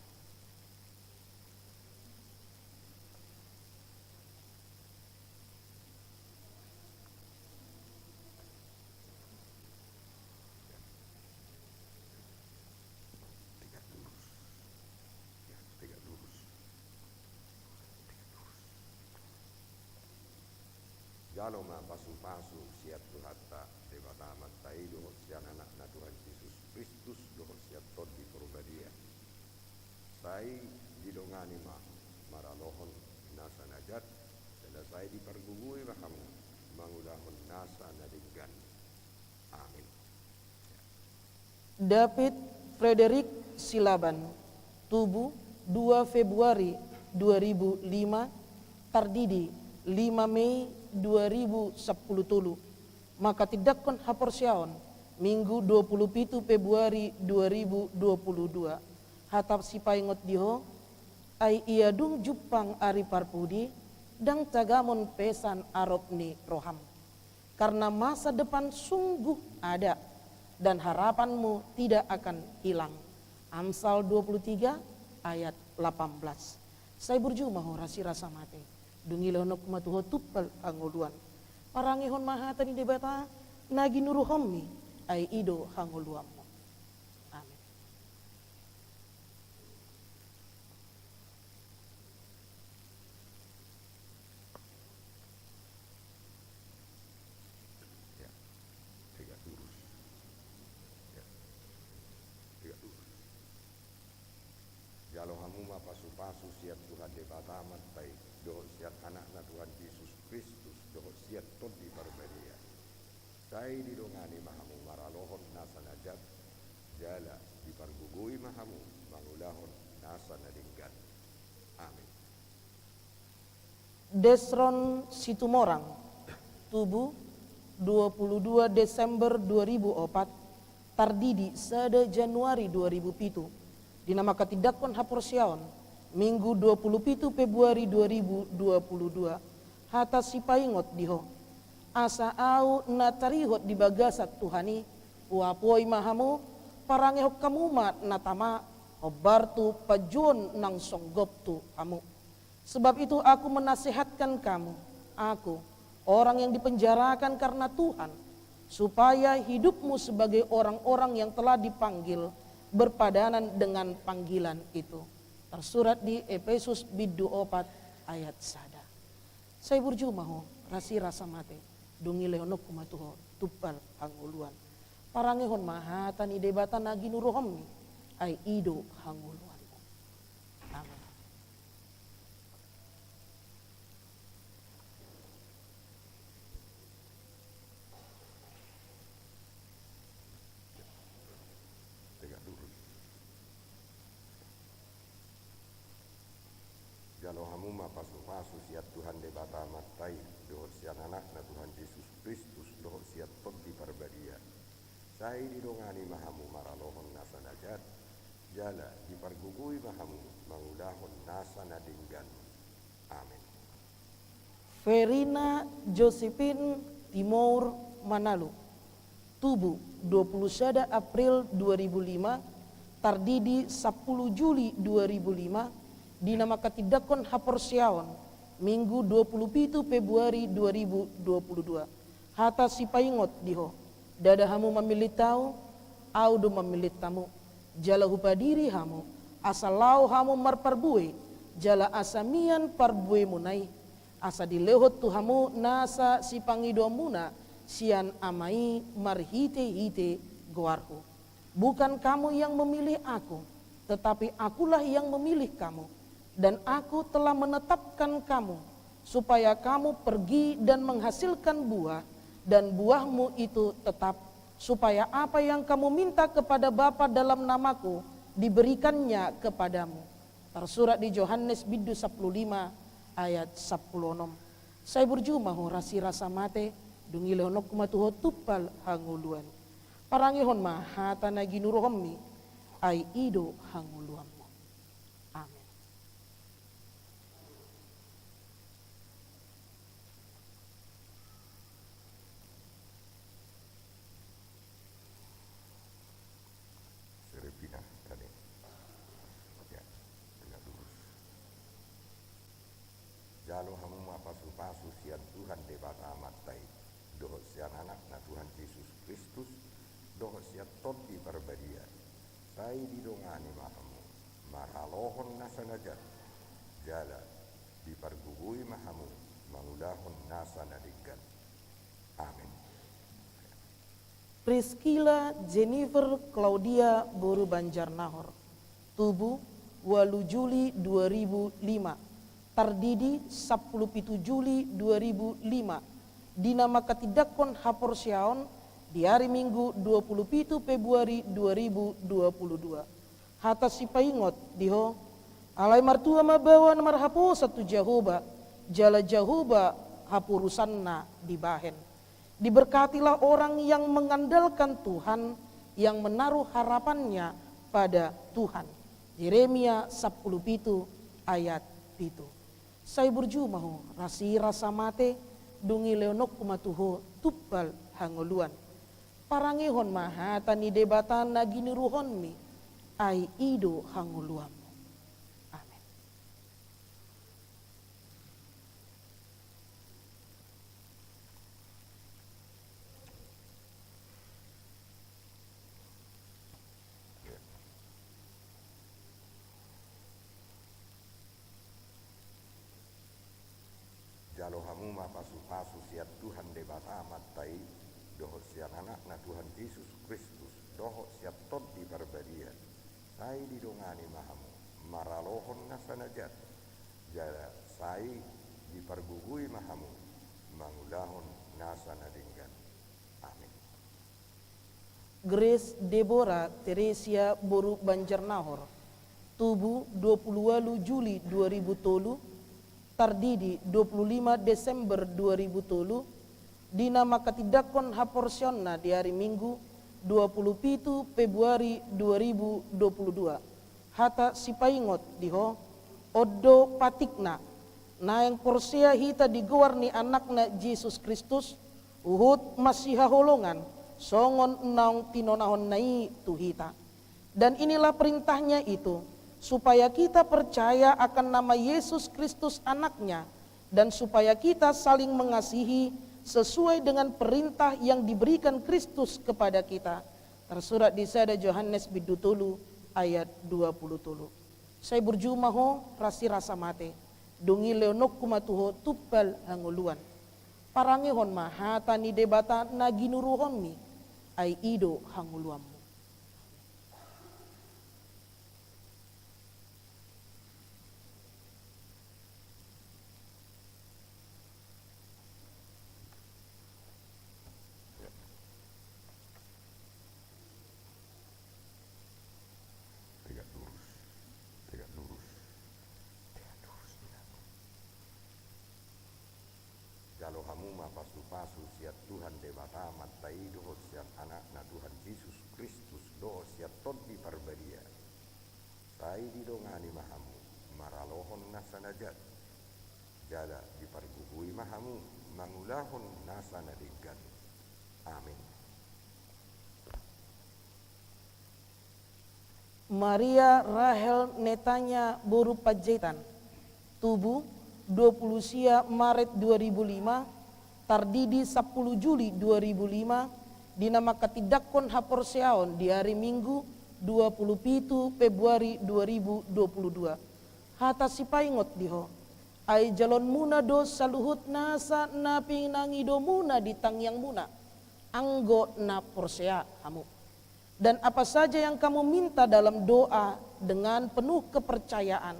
jalo ma pasu-pasu siat Tuhatta debata matai dohot sian anak na Tuhan Yesus Kristus dohot siat ton di perbadia. Sai didongani ma maralohon nasa najat dan sai dipergugui mahamu mangudahon nasa nadinggan. Amin. David Frederick Silaban, Tubuh 2 Februari 2005, Tardidi 5 Mei 2010 tulu. Maka tidakkon haporsiaon Minggu 27 Februari 2022. Hatap sipaingot diho ai ia dung jupang ari parpudi dang tagamon pesan aropni roham. Karena masa depan sungguh ada dan harapanmu tidak akan hilang. Amsal 23 ayat 18. Saya berjumah rasi rasa mate. Dungilonok matuho tupal angoluan. Parangihon mahata ni debata nagi nuruhommi ai ido hangoluammo. Amin. Ya, tegak lurus. Ya, tegak lurus. Jalo hamu ma pasu-pasu siat Tuhan debata matai dohot siat anak na Tuhan Yesus Kristus dohot siat ton di parbadia. Sai didongani mahamu maralohon nasa najat jala dipargugui mahamu mangulahon nasa nadinggan. Amin. Desron Situmorang, Tubuh 22 Desember 2004, Tardidi 1 Januari 2007. Dinamakan tidakkon haporsiaon Minggu 27 Februari 2022. Hata sipaingot diho. Asa au natarihot di bagasat Tuhani. Uapoi mahamu parangehok kamuma natama. Obartu pajon nang songgop tu kamu. Sebab itu aku menasihatkan kamu. Aku, orang yang dipenjarakan karena Tuhan. Supaya hidupmu sebagai orang-orang yang telah dipanggil berpadanan dengan panggilan itu. Tersurat di Efesus bidu 4 ayat sada. Saya berjumaho rasi rasa mate dungi leonok kumatuho tupal hanguluan. Parangehon mahata ni debata nagi nuruhommi ai ido hanguluan. Amin. Tegak lurus. Jalo hamu ma pasu-pasu siat Tuhan debata matai dohot siat anak na Tuhan Yesus Kristus dohot siat ton di parbadia. Sai didongani mahamu maralohon nasa najat jala dipargugui mahamu mangudahon nasa nadinggan. Amin. Verina Josephine Timur Manalu, Tubuh 21 April 2005, Tardidi 10 Juli 2005. Dinamakan tidakkon haporsiaon Minggu 27 Februari 2022. Hata sipaingot diho. Dada hamu memilih tahu, audo memilih tamu. Jala hupadiri hamu, asalau hamu marparbue, jala asamian parbue munai. Asa dilehot tu hamu nasa sipangido muna, sian amai marhite-hite goarku. Bukan kamu yang memilih aku, tetapi akulah yang memilih kamu. Dan aku telah menetapkan kamu, supaya kamu pergi dan menghasilkan buah, dan buahmu itu tetap, supaya apa yang kamu minta kepada Bapa dalam namaku, diberikannya kepadamu. Tersurat di Yohanes bidu 15 ayat 16. Saya berjumaho rasi rasa mate, dungi leonok kumatuho tupal hanguluan. Parangihon mahata nagi nuruhommi, ai ido hanguluanmu. Amin. Serepina tadi. Ya, tegak lurus. Jalo hamu ma pasu-pasu sian Tuhan debata matai dohot sian anak na Tuhan Yesus Kristus dohot siat ton di parbadia. Sai didongani mahamu maralohon nasa najat jala dipargugui mahamu mangudahon nasa nadinggan. Priscilla Jennifer Claudia Boru Banjarnahor. Tubuh 8 Juli 2005. Tardidi 17 Juli 2005. Dinama ketidakon haporsiaon di hari Minggu 27 Februari 2022. Hata sipaingot diho alai martua mabawa namar hapo satu Jahoba jala Jahoba hapurusanna dibahen. Diberkatilah orang yang mengandalkan Tuhan, yang menaruh harapannya pada Tuhan. Yeremia 17 ayat 7. Saya berjumahu rasi rasa mate dungi leonok kumatuho tupal hangoluan. Parangihon maha tani debatan nagini ruhonmi ai ido hangoluam. Amin. Jalo hamu ma pasu-pasu siat Tuhan debata matai dohot siat anak na Tuhan Yesus Kristus dohot siat tot di barbaria sai didongani mahamu maralohon nasanajat jala sai dipergugui mahamu mangulahon nasanadinggan. Amin. Grace Deborah Teresia Boru Banjarnahor. Tubuh 28 Juli 2003. Tardidi 25 Desember 2003. Dinama ketidakon haporsionna di hari Minggu 27 Februari 2022. Hata sipaingot diho odo patikna na yang porsia hita digewarni anakna Yesus Kristus uhut masih holongan songon naung tinonahon nai tuhita. Dan inilah perintahnya itu, supaya kita percaya akan nama Yesus Kristus anaknya, dan supaya kita saling mengasihi sesuai dengan perintah yang diberikan Kristus kepada kita. Tersurat di sada Yohanes bidutulu ayat 20. Saya berjumaho rasi rasa mate, dungi leonok kumatuho tupal hanguluan. Parangihon maha tani debata naginuruhonmi, ai ido hanguluam. Jalo hamu ma pasu-pasu siat Tuhan debata matai dohot siat anak na Tuhan Yesus Kristus dohot siat tot di parbadia sai didongani mahamu maralohon nasanajat jala dipargugui mahamu mangulahon nasanadinggan. Amin. Maria Rahel Netanya Boru Pajetan. Tubuh 20 Maret 2005. Tardidi 10 Juli 2005. Dinama ketidakon haporseaon di hari Minggu 27 Februari 2022. Hata sipaingot diho ai jalon muna do saluhut nasa na pinangido muna di tangyang muna anggo na porsea hamu. Dan apa saja yang kamu minta dalam doa dengan penuh kepercayaan,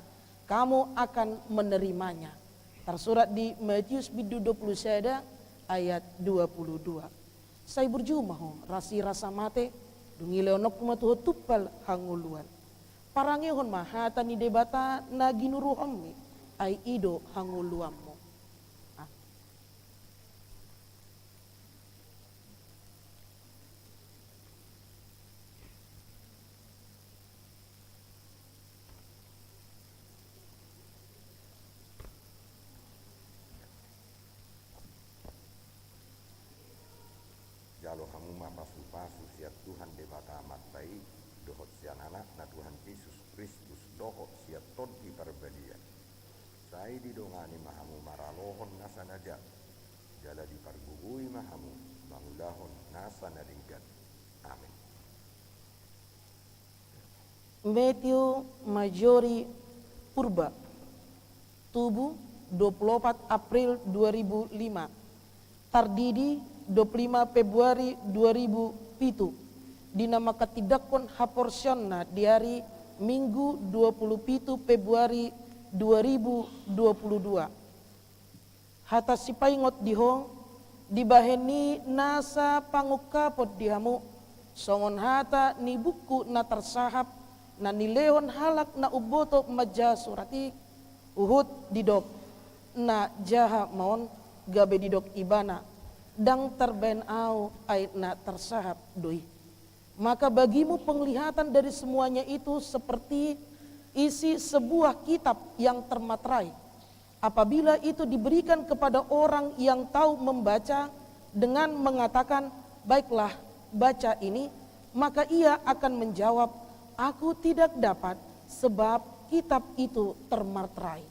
kamu akan menerimanya. Tersurat di Matius 20 ayat 22. Saya berjumaho rasi rasa mate dungi leonok kumatuho tupal hanguluan. Parangihon maha tani debata naginuruhommi ai ido hanguluammo. Jalo hamu ma pasu-pasu siat Tuhan debata matai dohot sian anak na Tuhan Yesus Kristus dohot siat tot di parbadia sai didongani mahamu maralohon nasanajat jala dipargugui mahamu mangulahon nasanadinggan. Amin. Matthew Majori Purba. Tubuh 24 April 2005. Tardidi 25 Februari 2022. pitu dina makatidakon haporsionna di hari Minggu 27 Februari 2022. Hata sipaingot diho dibaheni nasa pangukapot dihamu songon hata ni buku na tersahap na nilehon halak na uboto maja surati uhud didok na jaha maon gabe didok ibana dang terben au ait na tersahap doi. Maka bagimu penglihatan dari semuanya itu seperti isi sebuah kitab yang termaterai. Apabila itu diberikan kepada orang yang tahu membaca dengan mengatakan, baiklah baca ini, maka ia akan menjawab, aku tidak dapat sebab kitab itu termaterai.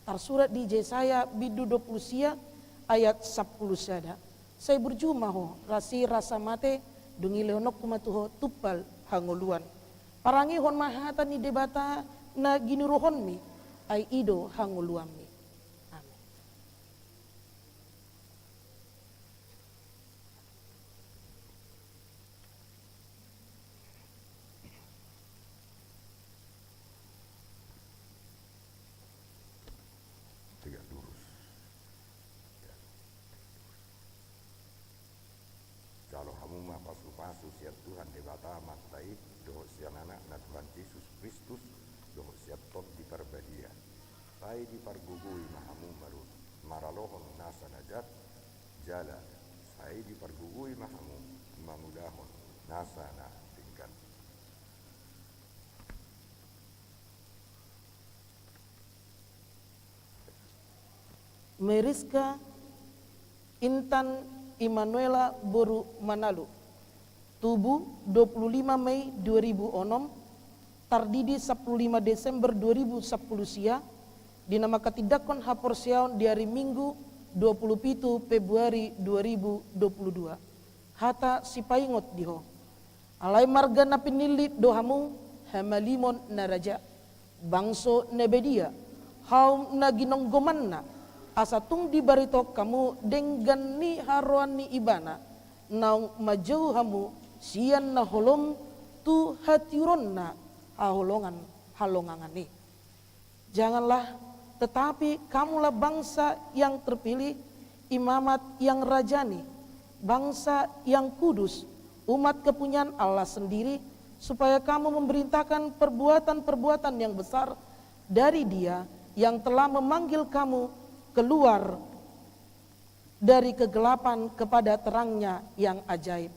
Tersurat di Yesaya bidu 20 ayat 10 sada. Saya berjumaho rasi rasa mate dungi leonok kumatuho tupal hanguluan. Parangi hon mahata ni debata na ginuruhon mi ay ido hanguluan mi. Amin. Tegak lurus. Kalau kamu mah pasu-pasu siap Tuhan debata matai doh sian anak na Tuhan Yesus Kristus doh siap tot di perbadia. Sai di pargugui mahamu marut maralohon nasa najat jala. Sai di pargugui mahamu mamudahon nasa na tingkat. Meriska Intan Immanuela Boru Manalu. Tubuh 25 Mei 2006, tardidi 15 Desember 2010 sia, dinama katidakon haporsiaon di hari Minggu 27 Februari 2022. Hata sipaingot diho. Alai marga na pinilit dohamu hamalimon na raja. Bangso nebedia, haum na ginonggoman na, asatung di barito kamu denggan ni haruan ni ibana naung majau hamu sian na holom tu hatiron na aholongan halongangan ni. Janganlah, tetapi kamulah bangsa yang terpilih, imamat yang rajani, bangsa yang kudus, umat kepunyaan Allah sendiri, supaya kamu memerintahkan perbuatan-perbuatan yang besar dari Dia yang telah memanggil kamu keluar dari kegelapan kepada terangnya yang ajaib.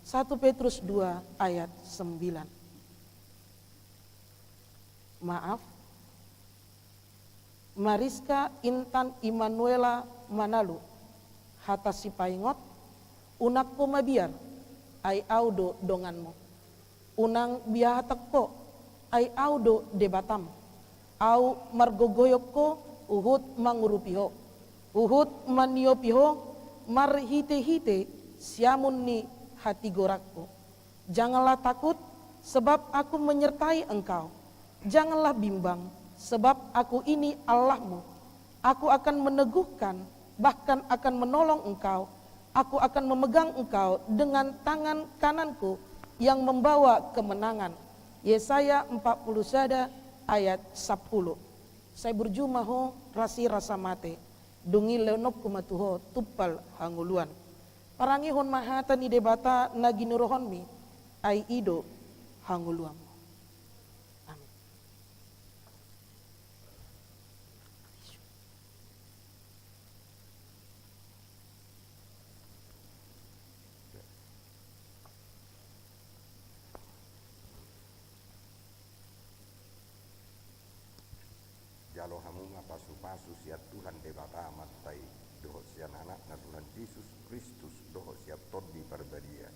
1 Petrus 2 ayat 9. Maaf, Mariska Intan Immanuela Manalu, hata sipaingot, unak ko mabiar, ay audo donganmu. Unang biyahatak ko, ay audo debatam. Au margogoyok ko, uhut mangurupiho, uhut maniopiho, marhite-hite, siamun ni hati gorakku. Janganlah takut, sebab aku menyertai engkau. Janganlah bimbang, sebab aku ini Allahmu. Aku akan meneguhkan, bahkan akan menolong engkau. Aku akan memegang engkau dengan tangan kananku yang membawa kemenangan. Yesaya 40 ayat 10. Saya berjumaho rasi rasa mate dungi leonok kumatuho tupal hanguluan. Parangihon mahata ni debata na ginurohon mi ay ido hanguluan. Amin. Jalo hamuma pasu-pasu siap Tuhan debata matai doho sian anak na Tuhan Yesus Kristus doho siap tot di perbadia.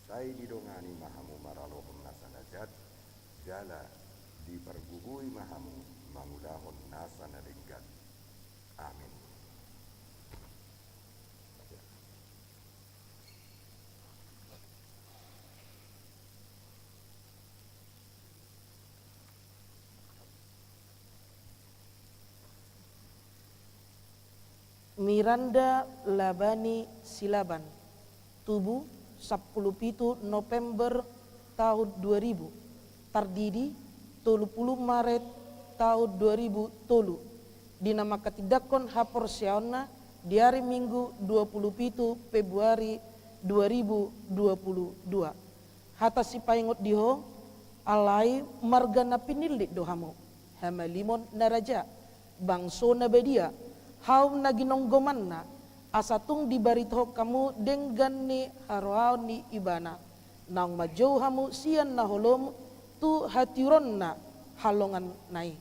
Sai didongani mahamu maralohon nasa najat jala di pergugui mahamu mangudahon nasa nadenggat. Amin. Miranda Labani Silaban, tubuh 17 November tahun 2000 tardidi 30 Maret tahun 2000 dinama ketidakon haporsiauna di hari Minggu 27 Februari 2022. Hata si paingot diho alai margana pinilit dohamo hama limon naraja bangso na bedia hau na ginonggoman na asatung dibarito kamu denggan ni harohao ni ibana nang majow hamu siyan na holom tu hatiron na halongan nai.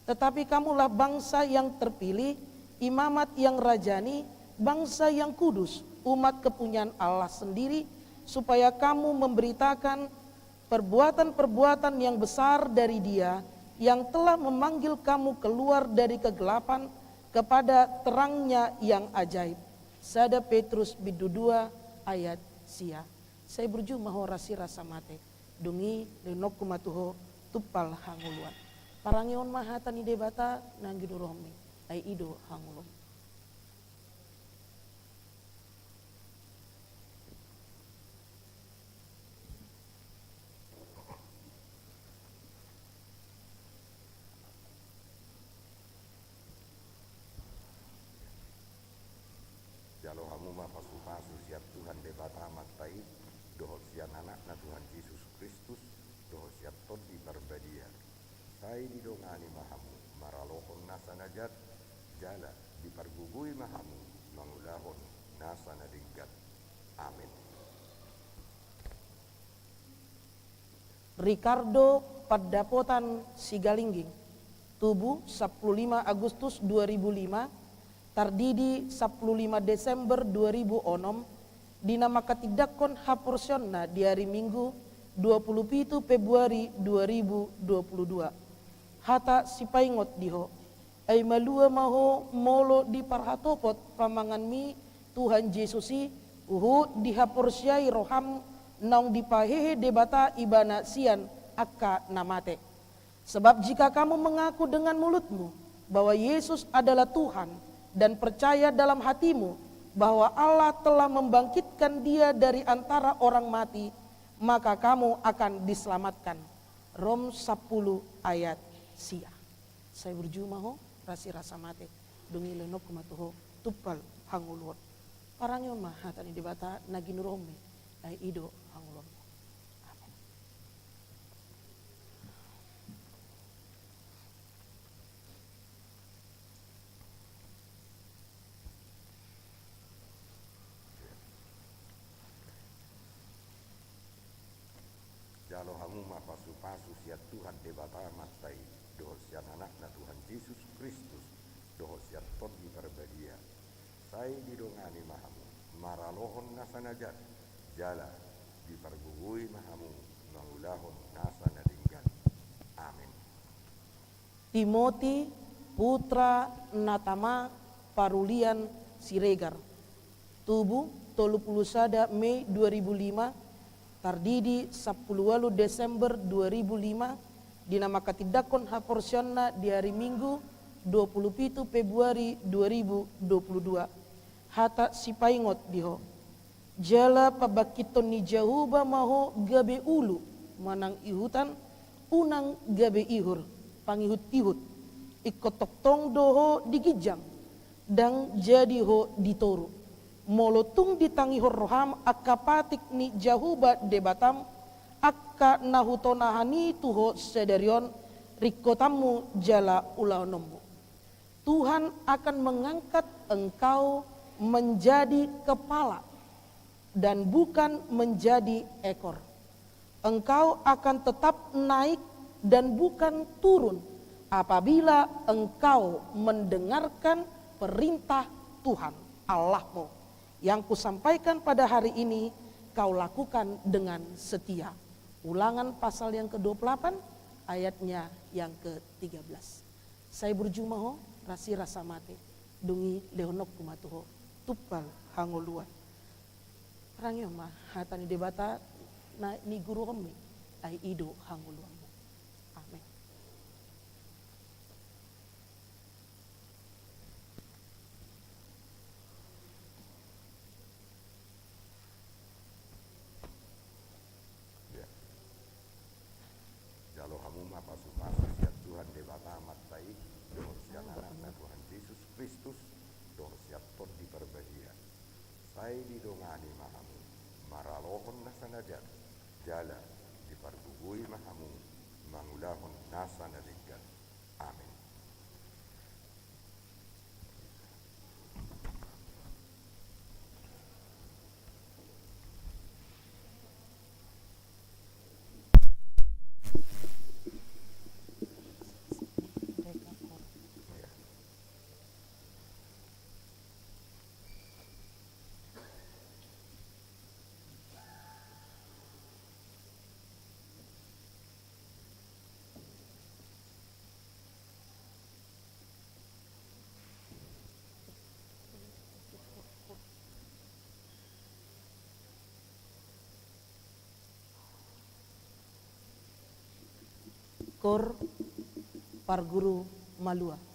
Tetapi kamulah bangsa yang terpilih, imamat yang rajani, bangsa yang kudus, umat kepunyaan Allah sendiri, supaya kamu memberitakan perbuatan-perbuatan yang besar dari Dia yang telah memanggil kamu keluar dari kegelapan kepada terangnya yang ajaib. Sada Petrus bidu 2 ayat sia. Saya berjumpa horasi rasa mate, dungi lenok kumatuho tupal hanguluan. Parangion mahatan ide bata nanggidu rohmi ai ido hangulum. Jalo hamu ma pasu siap Tuhan debata maktai dohol sian anak na Tuhan Yesus Kristus dohol siap ton di perbadia. Sai didongani mahamu maralohon nasa najat jala dipergugui mahamu mangulahon nasa nadinggat. Amin. Ricardo Padapotan Sigalingging, tubuh 15 Agustus 2005, tardidi 15 Desember 2006, dinama ketidakon haporsionna di hari Minggu 27 Februari 2022. Hata sipaingot diho ay malua maho molo di parhatopot pamangan mi Tuhan Yesusi uhu dihaporsyai roham naung dipahehe debata ibana sian akka namate. Sebab jika kamu mengaku dengan mulutmu bahwa Yesus adalah Tuhan dan percaya dalam hatimu bahwa Allah telah membangkitkan Dia dari antara orang mati, maka kamu akan diselamatkan. Rom 10 ayat sia. Saya berjumaho rasi rasa mate dungi lenok kumatuho tupal hangulun. Parangyo mah hatani debata naginuromi ai ido hangulun. Amin. Jalo hamu ma pasu siap Tuhan debata maktai dohol sian anak na Tuhan Yesus Kristus dohol siap ton di perbadia. Sai didongani mahamu maralohon nasa najat jala dipergugui mahamu mangulahon nasa nadinggan. Amin. Timoti putra Natama Parulian Siregar, tubuh 31 Mei 2005, tardidi 10 Desember 2005, dinama ketidakon haporsionna di hari Minggu 27 Februari 2022. Hata sipaingot diho jala pabakiton ni jahuba maho gabe ulu manang ihutan unang gabe ihur pangihut-ihut ikotok tong doho digijang dang jadi ho ditoru molotung ditangihor roham akapatik ni jahuba debatam akka nahutonahani tuho sederion rikotamu jala ulaonomu. Tuhan akan mengangkat engkau menjadi kepala dan bukan menjadi ekor. Engkau akan tetap naik dan bukan turun apabila engkau mendengarkan perintah Tuhan Allahmu yang kusampaikan pada hari ini kau lakukan dengan setia. Ulangan pasal yang ke-28 ayatnya yang ke-13. Saya berjumaho rasi rasa mate dungi leonok kumatuho tupal hangoluan. Rangyo mah hatani debata na ni guru kami ay ido hangoluan. Amin. mulai didongani mahamu, maralohon nasanajar, jala diparbuhui mahamu, mangulahon nasanadikan. Amin. Kor Parguru Malua.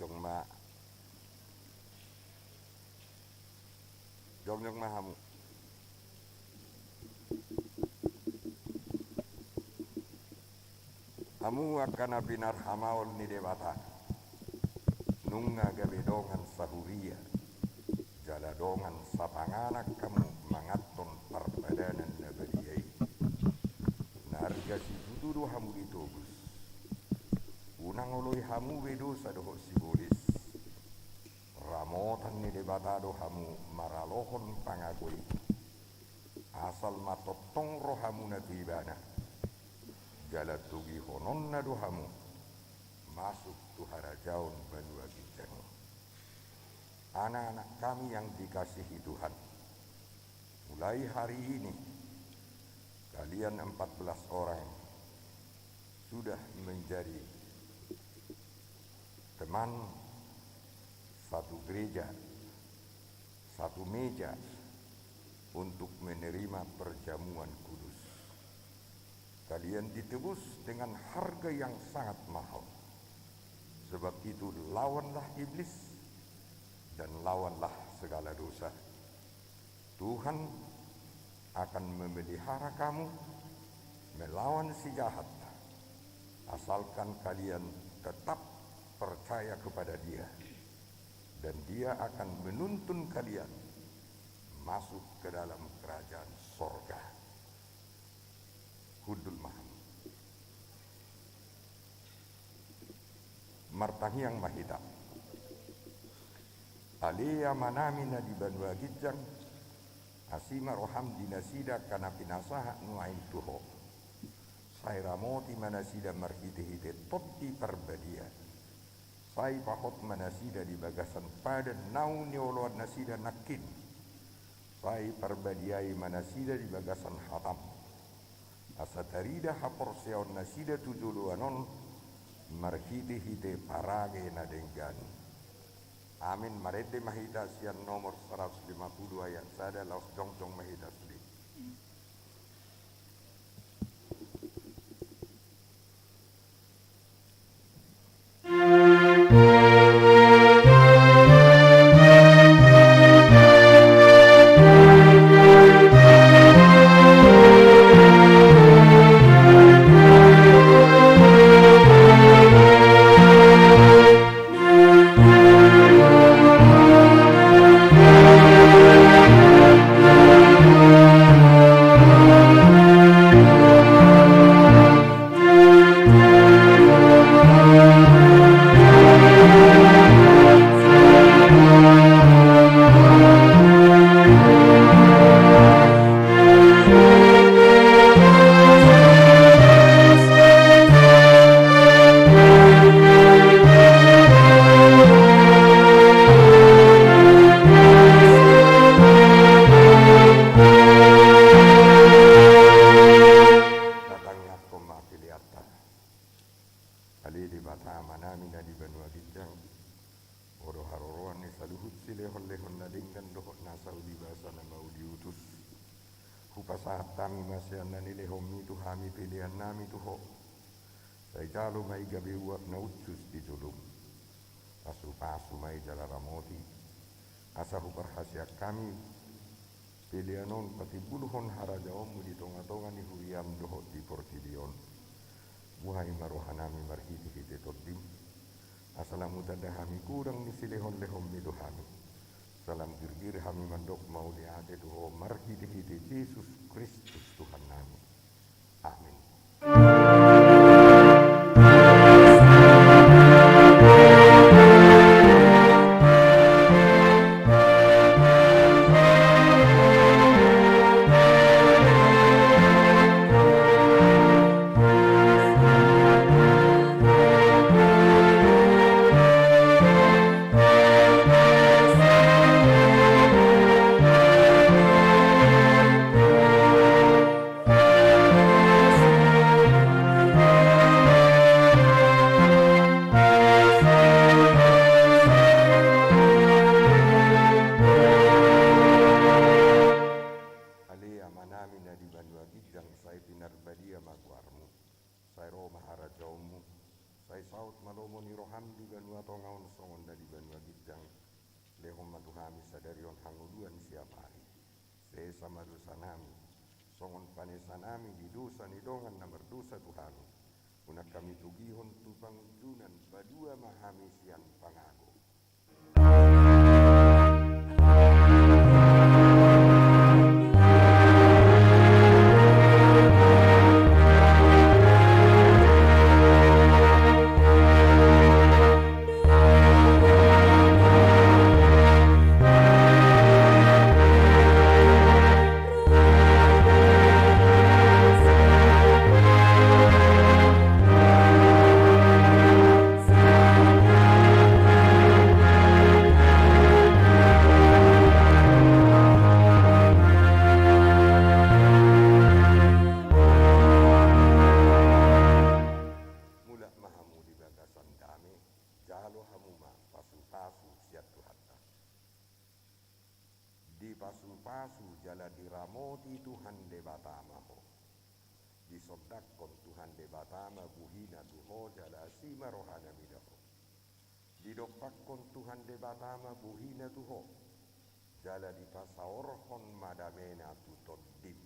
jong ma hamu hamu akan binar hamaul ni debata nunga gabedongan sahuria jaladongan sapanganak kamu mangaton perpadanan nabadiyai narga si tutudu hamu ditobus unang oloi hamu bedo sadoho sibolis ramotan ni debatado hamu maralohon pangagoi asal matotong rohamu natibana jalat tugi honon nado hamu masuk tuhara jaun Banua Gijang. Anak-anak kami yang dikasihi Tuhan, mulai hari ini kalian 14 orang sudah menjadi teman satu gereja, satu meja untuk menerima perjamuan kudus. Kalian ditebus dengan harga yang sangat mahal. Sebab itu lawanlah iblis dan lawanlah segala dosa. Tuhan akan memelihara kamu melawan si jahat, asalkan kalian tetap percaya kepada Dia, dan Dia akan menuntun kalian masuk ke dalam kerajaan sorga. Hudul Maham. Martahiang Mahita Alia manamina di Banua Gijang asima roham dinasida kana pinasaha nuain tuho sairamoti manasida marhite-hite totti perbadia sai pahot manasida di bagasan pada nau neoloan nasida nakin sai perbadiai manasida di bagasan hatam asatarida haporseon nasida tuduluanon marhite-hite parage nadenggan. Amin. Marete Mahita sian nomor 150 ayat sada laos jong-jong Mahita sudi. Kupasahat kami masyan na nilehom itu hami pilihan nami tuho. Say jalo may gabi uwak na utsus di julum. Asu-pasu may jalaramoti. Asa huparhasyak kami pilihanon pati buluhon harajaom di tonga-tonga ni huriyam doho di portidion. Buhay marohanami marhiti-hiti toddim. Asalamu tadahami kurang ni silehon-lehom itu hami. Salam girgir kami mandok mau diade tuho marhiti-hiti Yesus Kristus Tuhan nami. Amin. Sai saut malomo ni roham di banua tongaon songon dari banua gijang. Lehom maduhami sadarion hanguluan siap hari. Sesa madusanami. Songon panesanami di dosa ni dongan na berdosa Tuhan. Unak kami tugihon tupang junan badua mahami sian pangago. Pasu jala diramoti Tuhan debatama ho. Disodakon Tuhan debatama buhina tuho jala asima rohana midaho. Didopakon Tuhan debatama buhina tuho. Jala dipasaorhon madamena tutoddim.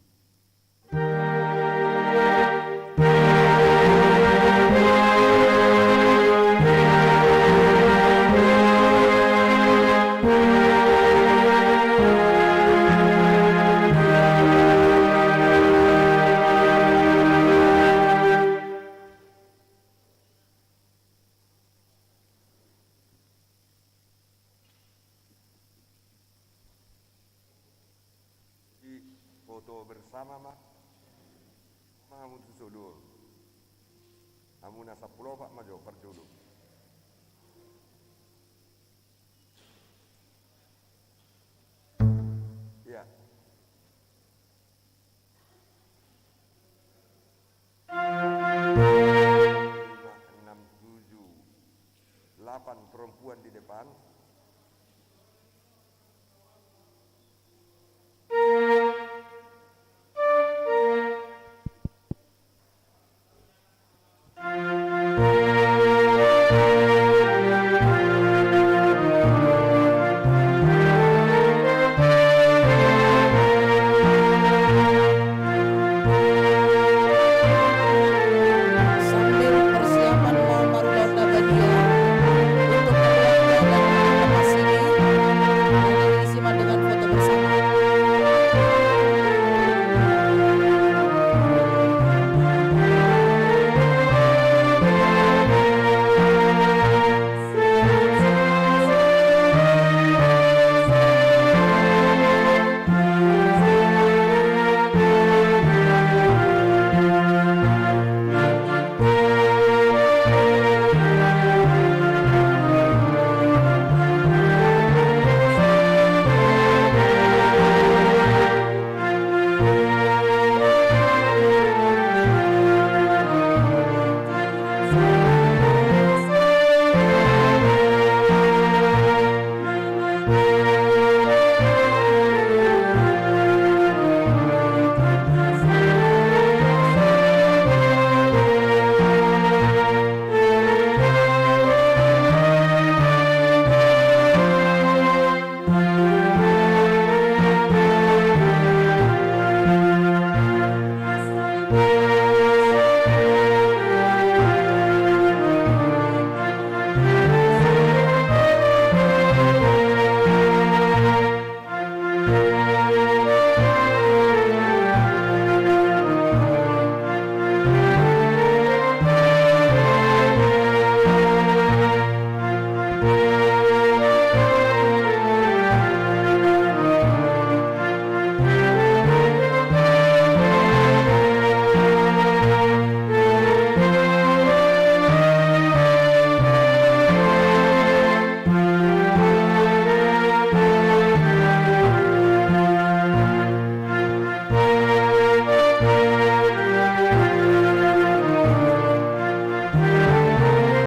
Foto bersama mak mamu susudul amuna 10 pak majo perjulu ya 5, 6, 7, 8 perempuan di depan